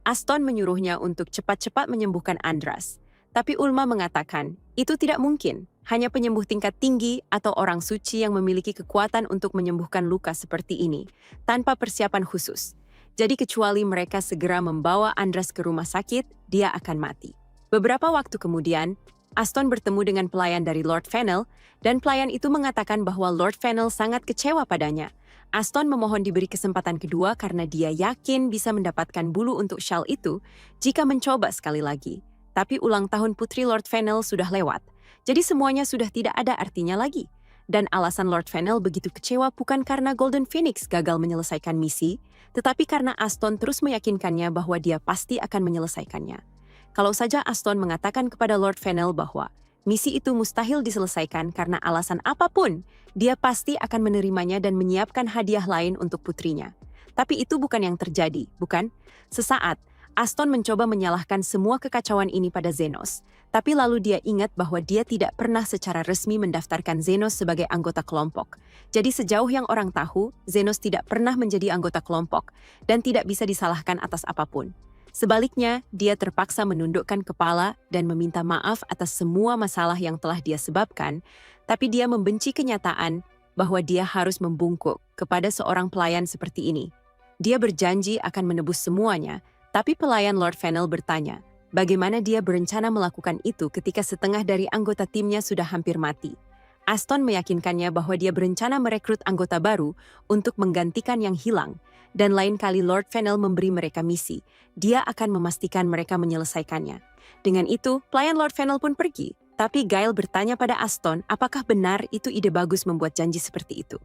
Aston menyuruhnya untuk cepat-cepat menyembuhkan Andras. Tapi Ulma mengatakan, itu tidak mungkin. Hanya penyembuh tingkat tinggi atau orang suci yang memiliki kekuatan untuk menyembuhkan luka seperti ini, tanpa persiapan khusus. Jadi kecuali mereka segera membawa Andras ke rumah sakit, dia akan mati. Beberapa waktu kemudian, Aston bertemu dengan pelayan dari Lord Fennel, dan pelayan itu mengatakan bahwa Lord Fennel sangat kecewa padanya. Aston memohon diberi kesempatan kedua karena dia yakin bisa mendapatkan bulu untuk shawl itu jika mencoba sekali lagi. Tapi ulang tahun putri Lord Fennel sudah lewat, jadi semuanya sudah tidak ada artinya lagi. Dan alasan Lord Fennel begitu kecewa bukan karena Golden Phoenix gagal menyelesaikan misi, tetapi karena Aston terus meyakinkannya bahwa dia pasti akan menyelesaikannya. Kalau saja Aston mengatakan kepada Lord Fennel bahwa misi itu mustahil diselesaikan karena alasan apapun, dia pasti akan menerimanya dan menyiapkan hadiah lain untuk putrinya. Tapi itu bukan yang terjadi, bukan? Sesaat, Aston mencoba menyalahkan semua kekacauan ini pada Zenos, tapi lalu dia ingat bahwa dia tidak pernah secara resmi mendaftarkan Zenos sebagai anggota kelompok. Jadi sejauh yang orang tahu, Zenos tidak pernah menjadi anggota kelompok dan tidak bisa disalahkan atas apapun. Sebaliknya, dia terpaksa menundukkan kepala dan meminta maaf atas semua masalah yang telah dia sebabkan, tapi dia membenci kenyataan bahwa dia harus membungkuk kepada seorang pelayan seperti ini. Dia berjanji akan menebus semuanya, tapi pelayan Lord Fennel bertanya, bagaimana dia berencana melakukan itu ketika setengah dari anggota timnya sudah hampir mati. Aston meyakinkannya bahwa dia berencana merekrut anggota baru untuk menggantikan yang hilang, dan lain kali Lord Fennel memberi mereka misi, dia akan memastikan mereka menyelesaikannya. Dengan itu, pelayan Lord Fennel pun pergi, tapi Gail bertanya pada Aston apakah benar itu ide bagus membuat janji seperti itu.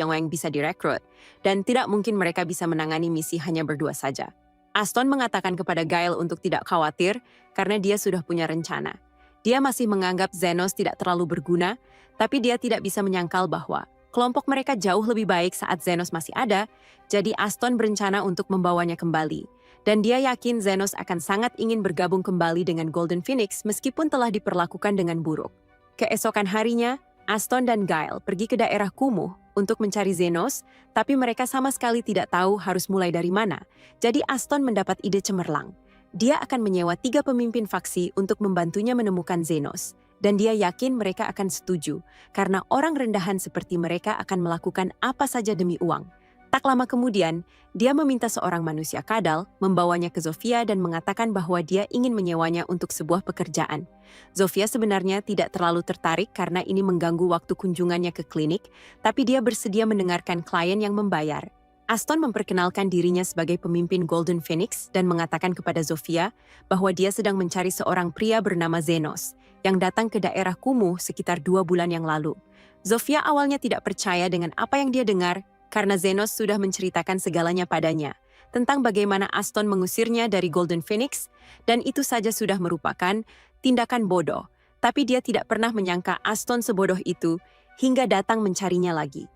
Yang bisa direkrut, dan tidak mungkin mereka bisa menangani misi hanya berdua saja. Aston mengatakan kepada Gail untuk tidak khawatir karena dia sudah punya rencana. Dia masih menganggap Zenos tidak terlalu berguna, tapi dia tidak bisa menyangkal bahwa kelompok mereka jauh lebih baik saat Zenos masih ada, jadi Aston berencana untuk membawanya kembali. Dan dia yakin Zenos akan sangat ingin bergabung kembali dengan Golden Phoenix meskipun telah diperlakukan dengan buruk. Keesokan harinya, Aston dan Gail pergi ke daerah kumuh untuk mencari Zenos, tapi mereka sama sekali tidak tahu harus mulai dari mana. Jadi Aston mendapat ide cemerlang. Dia akan menyewa 3 pemimpin faksi untuk membantunya menemukan Zenos. Dan dia yakin mereka akan setuju, karena orang rendahan seperti mereka akan melakukan apa saja demi uang. Tak lama kemudian, dia meminta seorang manusia kadal membawanya ke Zofia dan mengatakan bahwa dia ingin menyewanya untuk sebuah pekerjaan. Zofia sebenarnya tidak terlalu tertarik karena ini mengganggu waktu kunjungannya ke klinik, tapi dia bersedia mendengarkan klien yang membayar. Aston memperkenalkan dirinya sebagai pemimpin Golden Phoenix dan mengatakan kepada Zofia bahwa dia sedang mencari seorang pria bernama Zenos yang datang ke daerah kumuh sekitar 2 bulan yang lalu. Zofia awalnya tidak percaya dengan apa yang dia dengar karena Zenos sudah menceritakan segalanya padanya tentang bagaimana Aston mengusirnya dari Golden Phoenix dan itu saja sudah merupakan tindakan bodoh. Tapi dia tidak pernah menyangka Aston sebodoh itu hingga datang mencarinya lagi.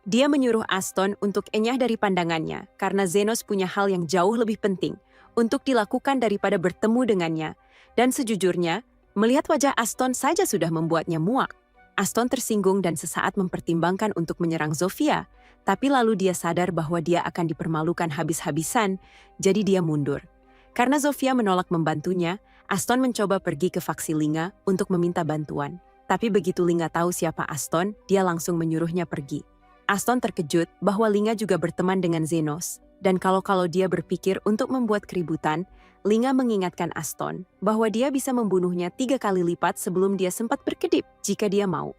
Dia menyuruh Aston untuk enyah dari pandangannya karena Zenos punya hal yang jauh lebih penting untuk dilakukan daripada bertemu dengannya. Dan sejujurnya, melihat wajah Aston saja sudah membuatnya muak. Aston tersinggung dan sesaat mempertimbangkan untuk menyerang Zofia, tapi lalu dia sadar bahwa dia akan dipermalukan habis-habisan, jadi dia mundur. Karena Zofia menolak membantunya, Aston mencoba pergi ke faksi Linga untuk meminta bantuan. Tapi begitu Linga tahu siapa Aston, dia langsung menyuruhnya pergi. Aston terkejut bahwa Linga juga berteman dengan Zenos, dan kalau dia berpikir untuk membuat keributan, Linga mengingatkan Aston bahwa dia bisa membunuhnya 3 kali lipat sebelum dia sempat berkedip jika dia mau.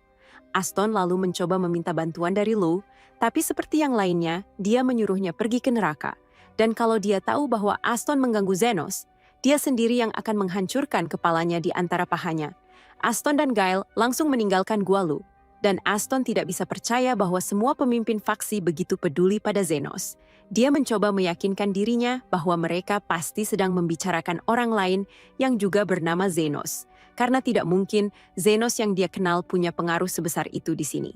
Aston lalu mencoba meminta bantuan dari Lu, tapi seperti yang lainnya, dia menyuruhnya pergi ke neraka. Dan kalau dia tahu bahwa Aston mengganggu Zenos, dia sendiri yang akan menghancurkan kepalanya di antara pahanya. Aston dan Gail langsung meninggalkan gua Lu, dan Aston tidak bisa percaya bahwa semua pemimpin faksi begitu peduli pada Zenos. Dia mencoba meyakinkan dirinya bahwa mereka pasti sedang membicarakan orang lain yang juga bernama Zenos. Karena tidak mungkin Zenos yang dia kenal punya pengaruh sebesar itu di sini.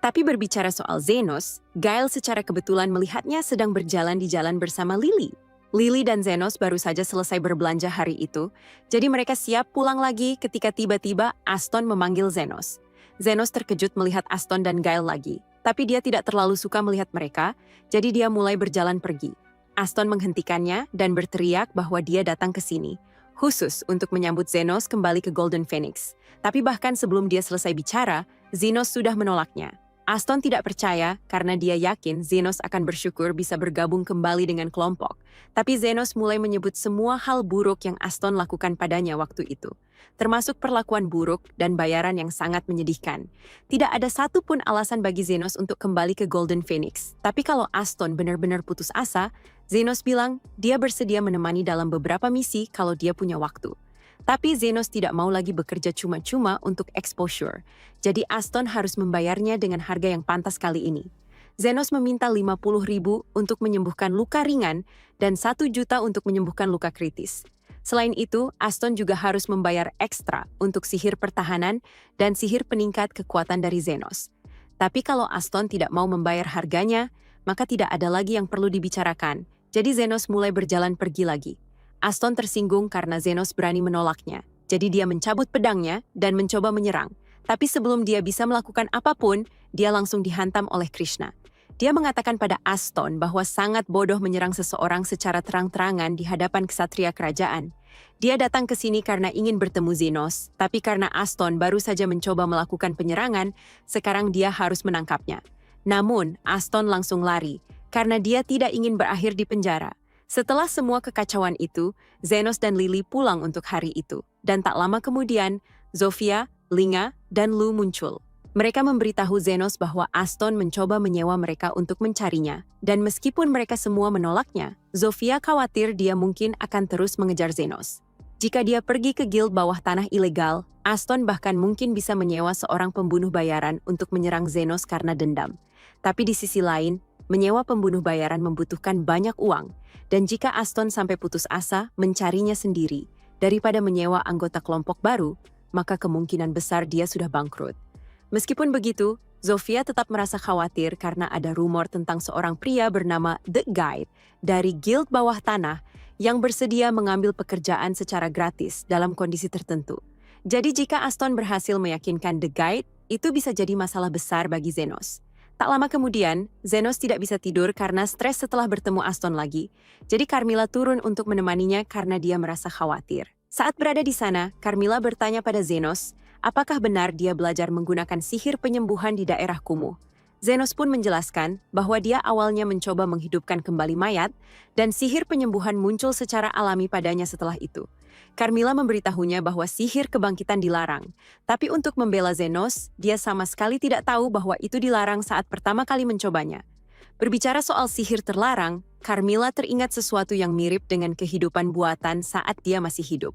Tapi berbicara soal Zenos, Gail secara kebetulan melihatnya sedang berjalan di jalan bersama Lily. Lily dan Zenos baru saja selesai berbelanja hari itu, jadi mereka siap pulang lagi ketika tiba-tiba Aston memanggil Zenos. Zenos terkejut melihat Aston dan Gail lagi, tapi dia tidak terlalu suka melihat mereka, jadi dia mulai berjalan pergi. Aston menghentikannya dan berteriak bahwa dia datang ke sini, khusus untuk menyambut Zenos kembali ke Golden Phoenix. Tapi bahkan sebelum dia selesai bicara, Zenos sudah menolaknya. Aston tidak percaya karena dia yakin Zenos akan bersyukur bisa bergabung kembali dengan kelompok. Tapi Zenos mulai menyebut semua hal buruk yang Aston lakukan padanya waktu itu, termasuk perlakuan buruk dan bayaran yang sangat menyedihkan. Tidak ada satupun alasan bagi Zenos untuk kembali ke Golden Phoenix. Tapi kalau Aston benar-benar putus asa, Zenos bilang dia bersedia menemani dalam beberapa misi kalau dia punya waktu. Tapi Zenos tidak mau lagi bekerja cuma-cuma untuk exposure. Jadi Aston harus membayarnya dengan harga yang pantas kali ini. Zenos meminta 50.000 untuk menyembuhkan luka ringan dan 1 juta untuk menyembuhkan luka kritis. Selain itu, Aston juga harus membayar ekstra untuk sihir pertahanan dan sihir peningkat kekuatan dari Zenos. Tapi kalau Aston tidak mau membayar harganya, maka tidak ada lagi yang perlu dibicarakan. Jadi Zenos mulai berjalan pergi lagi. Aston tersinggung karena Zenos berani menolaknya. Jadi dia mencabut pedangnya dan mencoba menyerang. Tapi sebelum dia bisa melakukan apapun, dia langsung dihantam oleh Krishna. Dia mengatakan pada Aston bahwa sangat bodoh menyerang seseorang secara terang-terangan di hadapan ksatria kerajaan. Dia datang ke sini karena ingin bertemu Zenos, tapi karena Aston baru saja mencoba melakukan penyerangan, sekarang dia harus menangkapnya. Namun, Aston langsung lari karena dia tidak ingin berakhir di penjara. Setelah semua kekacauan itu, Zenos dan Lily pulang untuk hari itu. Dan tak lama kemudian, Zofia, Linga, dan Lu muncul. Mereka memberitahu Zenos bahwa Aston mencoba menyewa mereka untuk mencarinya. Dan meskipun mereka semua menolaknya, Zofia khawatir dia mungkin akan terus mengejar Zenos. Jika dia pergi ke guild bawah tanah ilegal, Aston bahkan mungkin bisa menyewa seorang pembunuh bayaran untuk menyerang Zenos karena dendam. Tapi di sisi lain, menyewa pembunuh bayaran membutuhkan banyak uang. Dan jika Aston sampai putus asa mencarinya sendiri, daripada menyewa anggota kelompok baru, maka kemungkinan besar dia sudah bangkrut. Meskipun begitu, Zofia tetap merasa khawatir karena ada rumor tentang seorang pria bernama The Guide dari guild bawah tanah yang bersedia mengambil pekerjaan secara gratis dalam kondisi tertentu. Jadi jika Aston berhasil meyakinkan The Guide, itu bisa jadi masalah besar bagi Zenos. Tak lama kemudian, Zenos tidak bisa tidur karena stres setelah bertemu Aston lagi. Jadi Carmilla turun untuk menemaninya karena dia merasa khawatir. Saat berada di sana, Carmilla bertanya pada Zenos, apakah benar dia belajar menggunakan sihir penyembuhan di daerah kumuh. Zenos pun menjelaskan bahwa dia awalnya mencoba menghidupkan kembali mayat dan sihir penyembuhan muncul secara alami padanya setelah itu. Carmilla memberitahunya bahwa sihir kebangkitan dilarang, tapi untuk membela Zenos, dia sama sekali tidak tahu bahwa itu dilarang saat pertama kali mencobanya. Berbicara soal sihir terlarang, Carmilla teringat sesuatu yang mirip dengan kehidupan buatan saat dia masih hidup.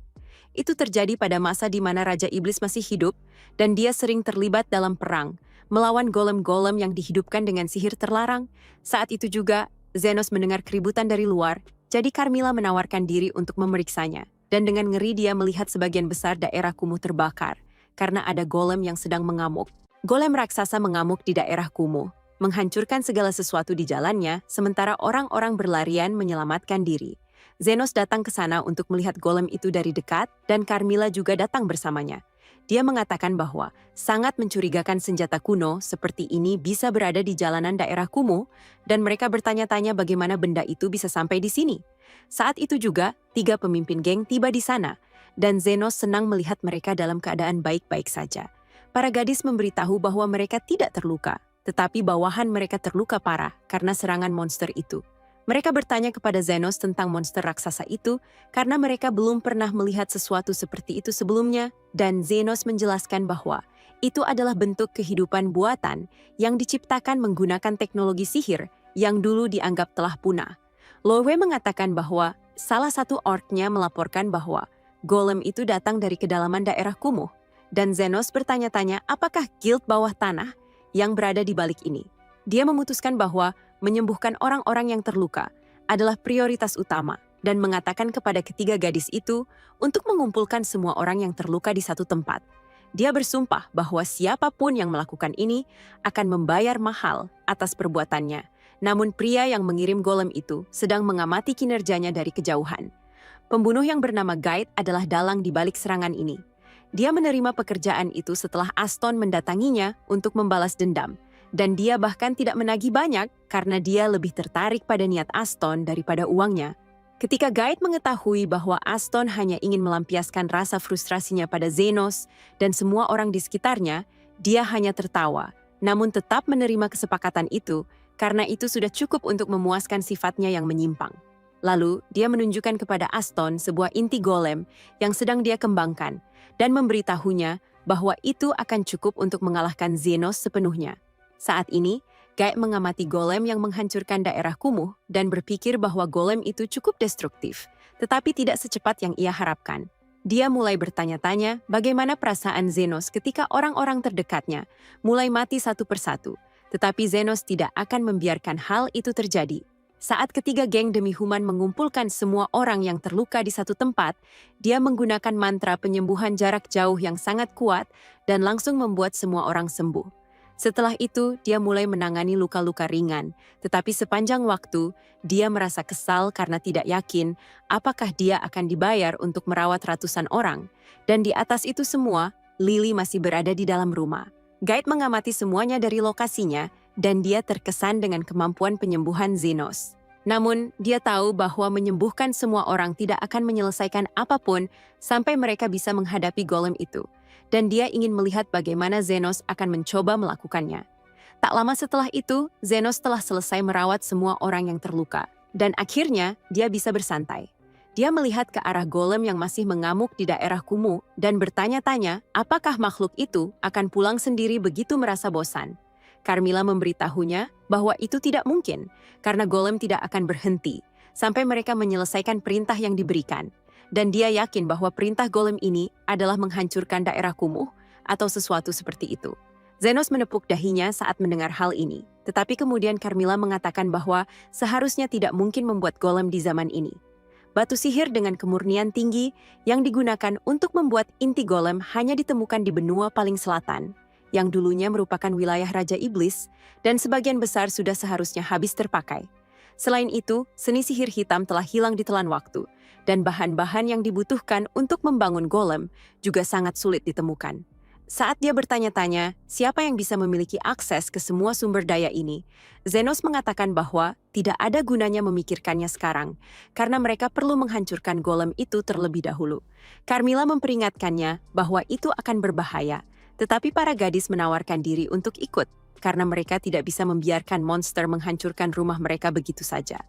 Itu terjadi pada masa di mana Raja Iblis masih hidup dan dia sering terlibat dalam perang, melawan golem-golem yang dihidupkan dengan sihir terlarang. Saat itu juga, Zenos mendengar keributan dari luar, jadi Carmilla menawarkan diri untuk memeriksanya. Dan dengan ngeri dia melihat sebagian besar daerah kumuh terbakar, karena ada golem yang sedang mengamuk. Golem raksasa mengamuk di daerah kumuh, menghancurkan segala sesuatu di jalannya, sementara orang-orang berlarian menyelamatkan diri. Zenos datang ke sana untuk melihat golem itu dari dekat, dan Carmilla juga datang bersamanya. Dia mengatakan bahwa sangat mencurigakan senjata kuno seperti ini bisa berada di jalanan daerah kumuh, dan mereka bertanya-tanya bagaimana benda itu bisa sampai di sini. Saat itu juga, 3 pemimpin geng tiba di sana, dan Zenos senang melihat mereka dalam keadaan baik-baik saja. Para gadis memberitahu bahwa mereka tidak terluka, tetapi bawahan mereka terluka parah karena serangan monster itu. Mereka bertanya kepada Zenos tentang monster raksasa itu karena mereka belum pernah melihat sesuatu seperti itu sebelumnya, dan Zenos menjelaskan bahwa itu adalah bentuk kehidupan buatan yang diciptakan menggunakan teknologi sihir yang dulu dianggap telah punah. Lowe mengatakan bahwa salah satu orknya melaporkan bahwa golem itu datang dari kedalaman daerah kumuh, dan Zenos bertanya-tanya apakah guild bawah tanah yang berada di balik ini. Dia memutuskan bahwa menyembuhkan orang-orang yang terluka adalah prioritas utama dan mengatakan kepada ketiga gadis itu untuk mengumpulkan semua orang yang terluka di satu tempat. Dia bersumpah bahwa siapapun yang melakukan ini akan membayar mahal atas perbuatannya. Namun pria yang mengirim golem itu sedang mengamati kinerjanya dari kejauhan. Pembunuh yang bernama Guide adalah dalang di balik serangan ini. Dia menerima pekerjaan itu setelah Aston mendatanginya untuk membalas dendam. Dan dia bahkan tidak menagih banyak karena dia lebih tertarik pada niat Aston daripada uangnya. Ketika Guide mengetahui bahwa Aston hanya ingin melampiaskan rasa frustrasinya pada Zenos dan semua orang di sekitarnya, dia hanya tertawa, namun tetap menerima kesepakatan itu karena itu sudah cukup untuk memuaskan sifatnya yang menyimpang. Lalu, dia menunjukkan kepada Aston sebuah inti golem yang sedang dia kembangkan dan memberitahunya bahwa itu akan cukup untuk mengalahkan Zenos sepenuhnya. Saat ini, Guide mengamati golem yang menghancurkan daerah kumuh dan berpikir bahwa golem itu cukup destruktif, tetapi tidak secepat yang ia harapkan. Dia mulai bertanya-tanya bagaimana perasaan Zenos ketika orang-orang terdekatnya mulai mati satu persatu, tetapi Zenos tidak akan membiarkan hal itu terjadi. Saat ketiga geng demi human mengumpulkan semua orang yang terluka di satu tempat, dia menggunakan mantra penyembuhan jarak jauh yang sangat kuat dan langsung membuat semua orang sembuh. Setelah itu, dia mulai menangani luka-luka ringan, tetapi sepanjang waktu, dia merasa kesal karena tidak yakin apakah dia akan dibayar untuk merawat ratusan orang. Dan di atas itu semua, Lily masih berada di dalam rumah. Guide mengamati semuanya dari lokasinya, dan dia terkesan dengan kemampuan penyembuhan Zenos. Namun, dia tahu bahwa menyembuhkan semua orang tidak akan menyelesaikan apapun sampai mereka bisa menghadapi golem itu. Dan dia ingin melihat bagaimana Zenos akan mencoba melakukannya. Tak lama setelah itu, Zenos telah selesai merawat semua orang yang terluka. Dan akhirnya, dia bisa bersantai. Dia melihat ke arah golem yang masih mengamuk di daerah kumuh dan bertanya-tanya apakah makhluk itu akan pulang sendiri begitu merasa bosan. Carmilla memberitahunya bahwa itu tidak mungkin, karena golem tidak akan berhenti sampai mereka menyelesaikan perintah yang diberikan. Dan dia yakin bahwa perintah golem ini adalah menghancurkan daerah kumuh atau sesuatu seperti itu. Zenos menepuk dahinya saat mendengar hal ini, tetapi kemudian Carmilla mengatakan bahwa seharusnya tidak mungkin membuat golem di zaman ini. Batu sihir dengan kemurnian tinggi yang digunakan untuk membuat inti golem hanya ditemukan di benua paling selatan, yang dulunya merupakan wilayah Raja Iblis, dan sebagian besar sudah seharusnya habis terpakai. Selain itu, seni sihir hitam telah hilang ditelan waktu, dan bahan-bahan yang dibutuhkan untuk membangun golem juga sangat sulit ditemukan. Saat dia bertanya-tanya siapa yang bisa memiliki akses ke semua sumber daya ini, Zenos mengatakan bahwa tidak ada gunanya memikirkannya sekarang, karena mereka perlu menghancurkan golem itu terlebih dahulu. Carmilla memperingatkannya bahwa itu akan berbahaya, tetapi para gadis menawarkan diri untuk ikut. karena mereka tidak bisa membiarkan monster menghancurkan rumah mereka begitu saja.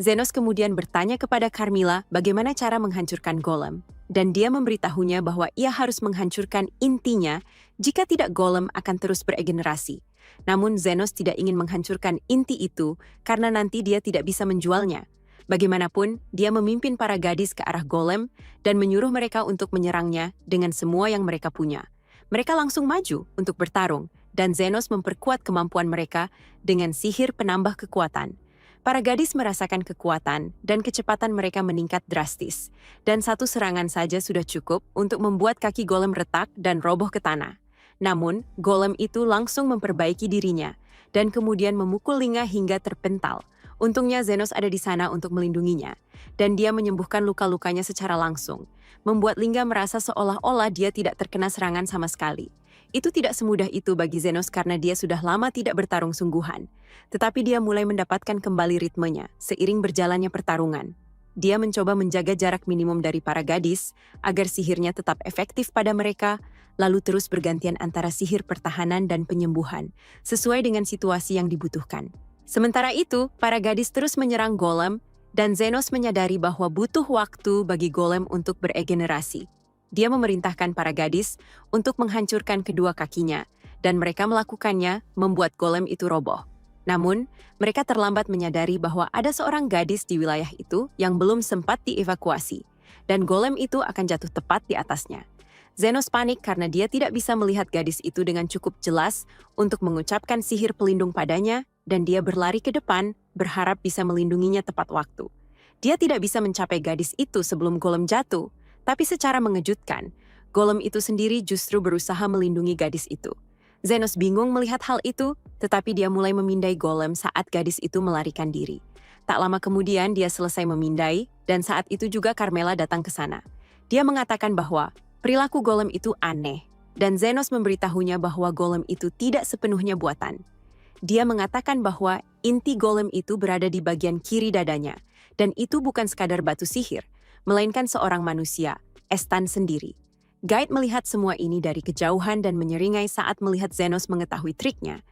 Zenos kemudian bertanya kepada Carmilla bagaimana cara menghancurkan golem, dan dia memberitahunya bahwa ia harus menghancurkan intinya jika tidak golem akan terus beregenerasi. Namun Zenos tidak ingin menghancurkan inti itu karena nanti dia tidak bisa menjualnya. Bagaimanapun, dia memimpin para gadis ke arah golem dan menyuruh mereka untuk menyerangnya dengan semua yang mereka punya. Mereka langsung maju untuk bertarung, dan Zenos memperkuat kemampuan mereka dengan sihir penambah kekuatan. Para gadis merasakan kekuatan dan kecepatan mereka meningkat drastis, dan satu serangan saja sudah cukup untuk membuat kaki golem retak dan roboh ke tanah. Namun, golem itu langsung memperbaiki dirinya, dan kemudian memukul Linga hingga terpental. Untungnya Zenos ada di sana untuk melindunginya, dan dia menyembuhkan luka-lukanya secara langsung, membuat Linga merasa seolah-olah dia tidak terkena serangan sama sekali. Itu tidak semudah itu bagi Zenos karena dia sudah lama tidak bertarung sungguhan, tetapi dia mulai mendapatkan kembali ritmenya seiring berjalannya pertarungan. Dia mencoba menjaga jarak minimum dari para gadis agar sihirnya tetap efektif pada mereka, lalu terus bergantian antara sihir pertahanan dan penyembuhan, sesuai dengan situasi yang dibutuhkan. Sementara itu, para gadis terus menyerang golem, dan Zenos menyadari bahwa butuh waktu bagi golem untuk beregenerasi. Dia memerintahkan para gadis untuk menghancurkan kedua kakinya, dan mereka melakukannya membuat golem itu roboh. Namun, mereka terlambat menyadari bahwa ada seorang gadis di wilayah itu yang belum sempat dievakuasi, dan golem itu akan jatuh tepat di atasnya. Zenos panik karena dia tidak bisa melihat gadis itu dengan cukup jelas untuk mengucapkan sihir pelindung padanya, dan dia berlari ke depan, berharap bisa melindunginya tepat waktu. Dia tidak bisa mencapai gadis itu sebelum golem jatuh, tapi secara mengejutkan, golem itu sendiri justru berusaha melindungi gadis itu. Zenos bingung melihat hal itu, tetapi dia mulai memindai golem saat gadis itu melarikan diri. Tak lama kemudian dia selesai memindai, dan saat itu juga Carmilla datang ke sana. Dia mengatakan bahwa perilaku golem itu aneh, dan Zenos memberitahunya bahwa golem itu tidak sepenuhnya buatan. Dia mengatakan bahwa inti golem itu berada di bagian kiri dadanya, dan itu bukan sekadar batu sihir, melainkan seorang manusia, Estan sendiri. Guide melihat semua ini dari kejauhan dan menyeringai saat melihat Zenos mengetahui triknya.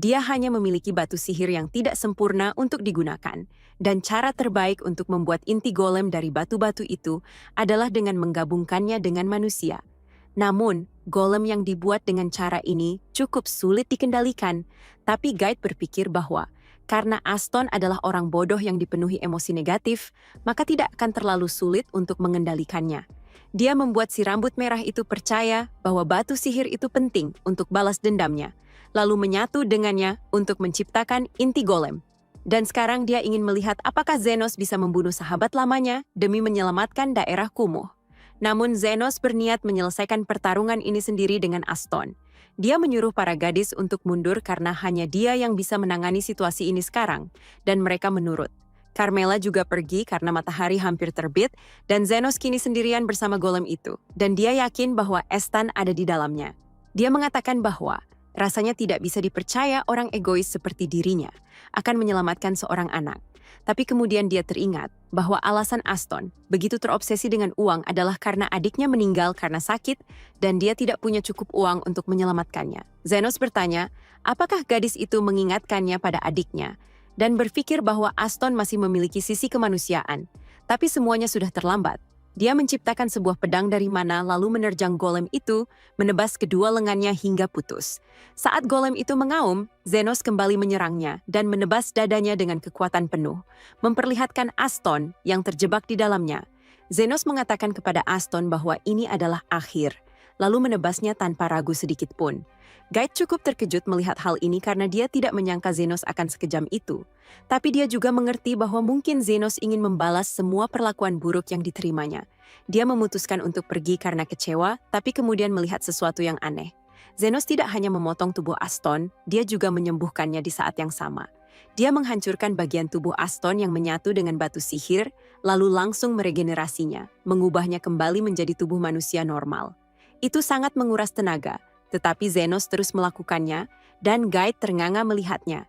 Dia hanya memiliki batu sihir yang tidak sempurna untuk digunakan, dan cara terbaik untuk membuat inti golem dari batu-batu itu adalah dengan menggabungkannya dengan manusia. Namun, golem yang dibuat dengan cara ini cukup sulit dikendalikan, tapi Guide berpikir bahwa karena Aston adalah orang bodoh yang dipenuhi emosi negatif, maka tidak akan terlalu sulit untuk mengendalikannya. Dia membuat si rambut merah itu percaya bahwa batu sihir itu penting untuk balas dendamnya, lalu menyatu dengannya untuk menciptakan inti golem. Dan sekarang dia ingin melihat apakah Zenos bisa membunuh sahabat lamanya demi menyelamatkan daerah kumuh. Namun Zenos berniat menyelesaikan pertarungan ini sendiri dengan Aston. Dia menyuruh para gadis untuk mundur karena hanya dia yang bisa menangani situasi ini sekarang, dan mereka menurut. Carmilla juga pergi karena matahari hampir terbit, dan Zenos kini sendirian bersama golem itu, dan dia yakin bahwa Estan ada di dalamnya. Dia mengatakan bahwa rasanya tidak bisa dipercaya orang egois seperti dirinya akan menyelamatkan seorang anak. Tapi kemudian dia teringat bahwa alasan Aston begitu terobsesi dengan uang adalah karena adiknya meninggal karena sakit dan dia tidak punya cukup uang untuk menyelamatkannya. Zenos bertanya, apakah gadis itu mengingatkannya pada adiknya dan berpikir bahwa Aston masih memiliki sisi kemanusiaan. Tapi semuanya sudah terlambat. Dia menciptakan sebuah pedang dari mana lalu menerjang golem itu, menebas kedua lengannya hingga putus. Saat golem itu mengaum, Zenos kembali menyerangnya dan menebas dadanya dengan kekuatan penuh, memperlihatkan Aston yang terjebak di dalamnya. Zenos mengatakan kepada Aston bahwa ini adalah akhir, lalu menebasnya tanpa ragu sedikit pun. Guide cukup terkejut melihat hal ini karena dia tidak menyangka Zenos akan sekejam itu. Tapi dia juga mengerti bahwa mungkin Zenos ingin membalas semua perlakuan buruk yang diterimanya. Dia memutuskan untuk pergi karena kecewa, tapi kemudian melihat sesuatu yang aneh. Zenos tidak hanya memotong tubuh Aston, dia juga menyembuhkannya di saat yang sama. Dia menghancurkan bagian tubuh Aston yang menyatu dengan batu sihir, lalu langsung meregenerasinya, mengubahnya kembali menjadi tubuh manusia normal. Itu sangat menguras tenaga, tetapi Zenos terus melakukannya, dan Guide ternganga melihatnya.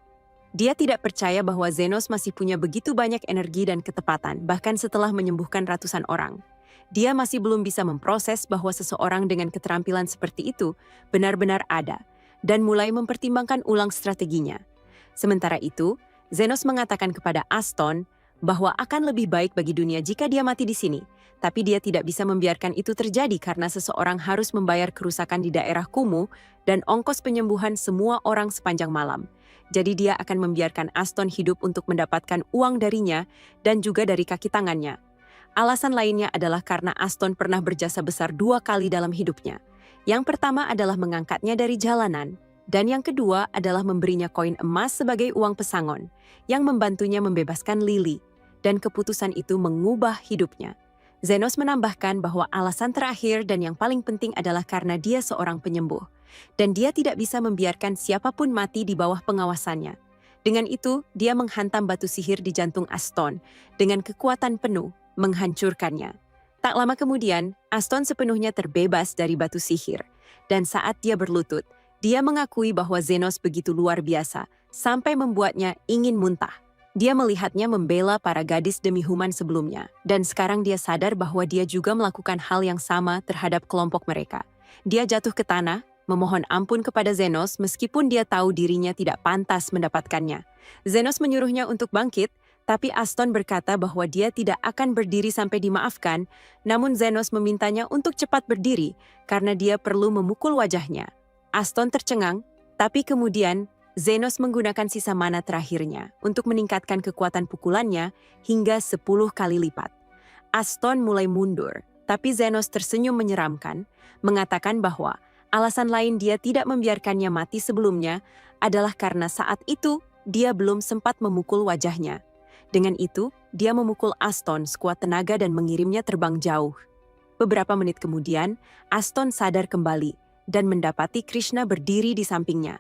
Dia tidak percaya bahwa Zenos masih punya begitu banyak energi dan ketepatan, bahkan setelah menyembuhkan ratusan orang. Dia masih belum bisa memproses bahwa seseorang dengan keterampilan seperti itu benar-benar ada. dan mulai mempertimbangkan ulang strateginya. Sementara itu, Zenos mengatakan kepada Aston bahwa akan lebih baik bagi dunia jika dia mati di sini, tapi dia tidak bisa membiarkan itu terjadi karena seseorang harus membayar kerusakan di daerah kumuh dan ongkos penyembuhan semua orang sepanjang malam. Jadi dia akan membiarkan Aston hidup untuk mendapatkan uang darinya dan juga dari kaki tangannya. Alasan lainnya adalah karena Aston pernah berjasa besar 2 kali dalam hidupnya. Yang pertama adalah mengangkatnya dari jalanan, dan yang kedua adalah memberinya koin emas sebagai uang pesangon, yang membantunya membebaskan Lily, dan keputusan itu mengubah hidupnya. Zenos menambahkan bahwa alasan terakhir dan yang paling penting adalah karena dia seorang penyembuh, dan dia tidak bisa membiarkan siapapun mati di bawah pengawasannya. Dengan itu, dia menghantam batu sihir di jantung Aston dengan kekuatan penuh, menghancurkannya. Tak lama kemudian, Aston sepenuhnya terbebas dari batu sihir, dan saat dia berlutut, dia mengakui bahwa Zenos begitu luar biasa, sampai membuatnya ingin muntah. Dia melihatnya membela para gadis demi human sebelumnya, dan sekarang dia sadar bahwa dia juga melakukan hal yang sama terhadap kelompok mereka. Dia jatuh ke tanah, memohon ampun kepada Zenos meskipun dia tahu dirinya tidak pantas mendapatkannya. Zenos menyuruhnya untuk bangkit, tapi Aston berkata bahwa dia tidak akan berdiri sampai dimaafkan, namun Zenos memintanya untuk cepat berdiri karena dia perlu memukul wajahnya. Aston tercengang, tapi kemudian Zenos menggunakan sisa mana terakhirnya untuk meningkatkan kekuatan pukulannya hingga 10 kali lipat. Aston mulai mundur, tapi Zenos tersenyum menyeramkan, mengatakan bahwa alasan lain dia tidak membiarkannya mati sebelumnya adalah karena saat itu dia belum sempat memukul wajahnya. Dengan itu, dia memukul Aston sekuat tenaga dan mengirimnya terbang jauh. Beberapa menit kemudian, Aston sadar kembali dan mendapati Krishna berdiri di sampingnya.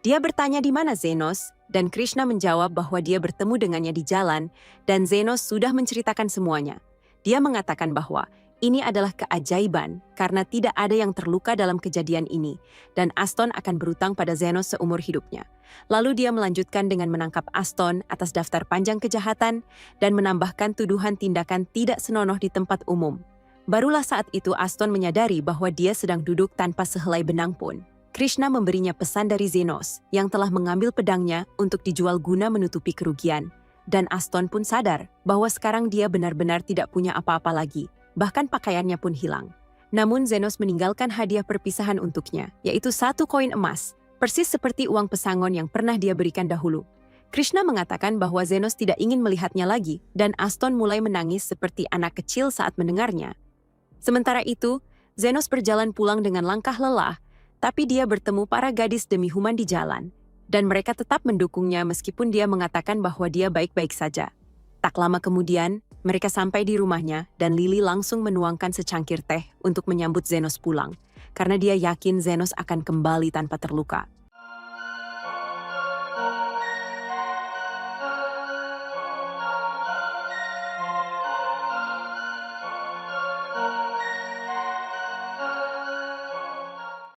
Dia bertanya di mana Zenos, dan Krishna menjawab bahwa dia bertemu dengannya di jalan, dan Zenos sudah menceritakan semuanya. Dia mengatakan bahwa ini adalah keajaiban karena tidak ada yang terluka dalam kejadian ini, dan Aston akan berutang pada Zenos seumur hidupnya. Lalu dia melanjutkan dengan menangkap Aston atas daftar panjang kejahatan dan menambahkan tuduhan tindakan tidak senonoh di tempat umum. Barulah saat itu Aston menyadari bahwa dia sedang duduk tanpa sehelai benang pun. Krishna memberinya pesan dari Zenos yang telah mengambil pedangnya untuk dijual guna menutupi kerugian. Dan Aston pun sadar bahwa sekarang dia benar-benar tidak punya apa-apa lagi. Bahkan pakaiannya pun hilang. Namun Zenos meninggalkan hadiah perpisahan untuknya, yaitu 1 koin emas, persis seperti uang pesangon yang pernah dia berikan dahulu. Krishna mengatakan bahwa Zenos tidak ingin melihatnya lagi, dan Aston mulai menangis seperti anak kecil saat mendengarnya. Sementara itu, Zenos berjalan pulang dengan langkah lelah, tapi dia bertemu para gadis demi human di jalan, dan mereka tetap mendukungnya meskipun dia mengatakan bahwa dia baik-baik saja. Tak lama kemudian, mereka sampai di rumahnya dan Lily langsung menuangkan secangkir teh untuk menyambut Zenos pulang, karena dia yakin Zenos akan kembali tanpa terluka.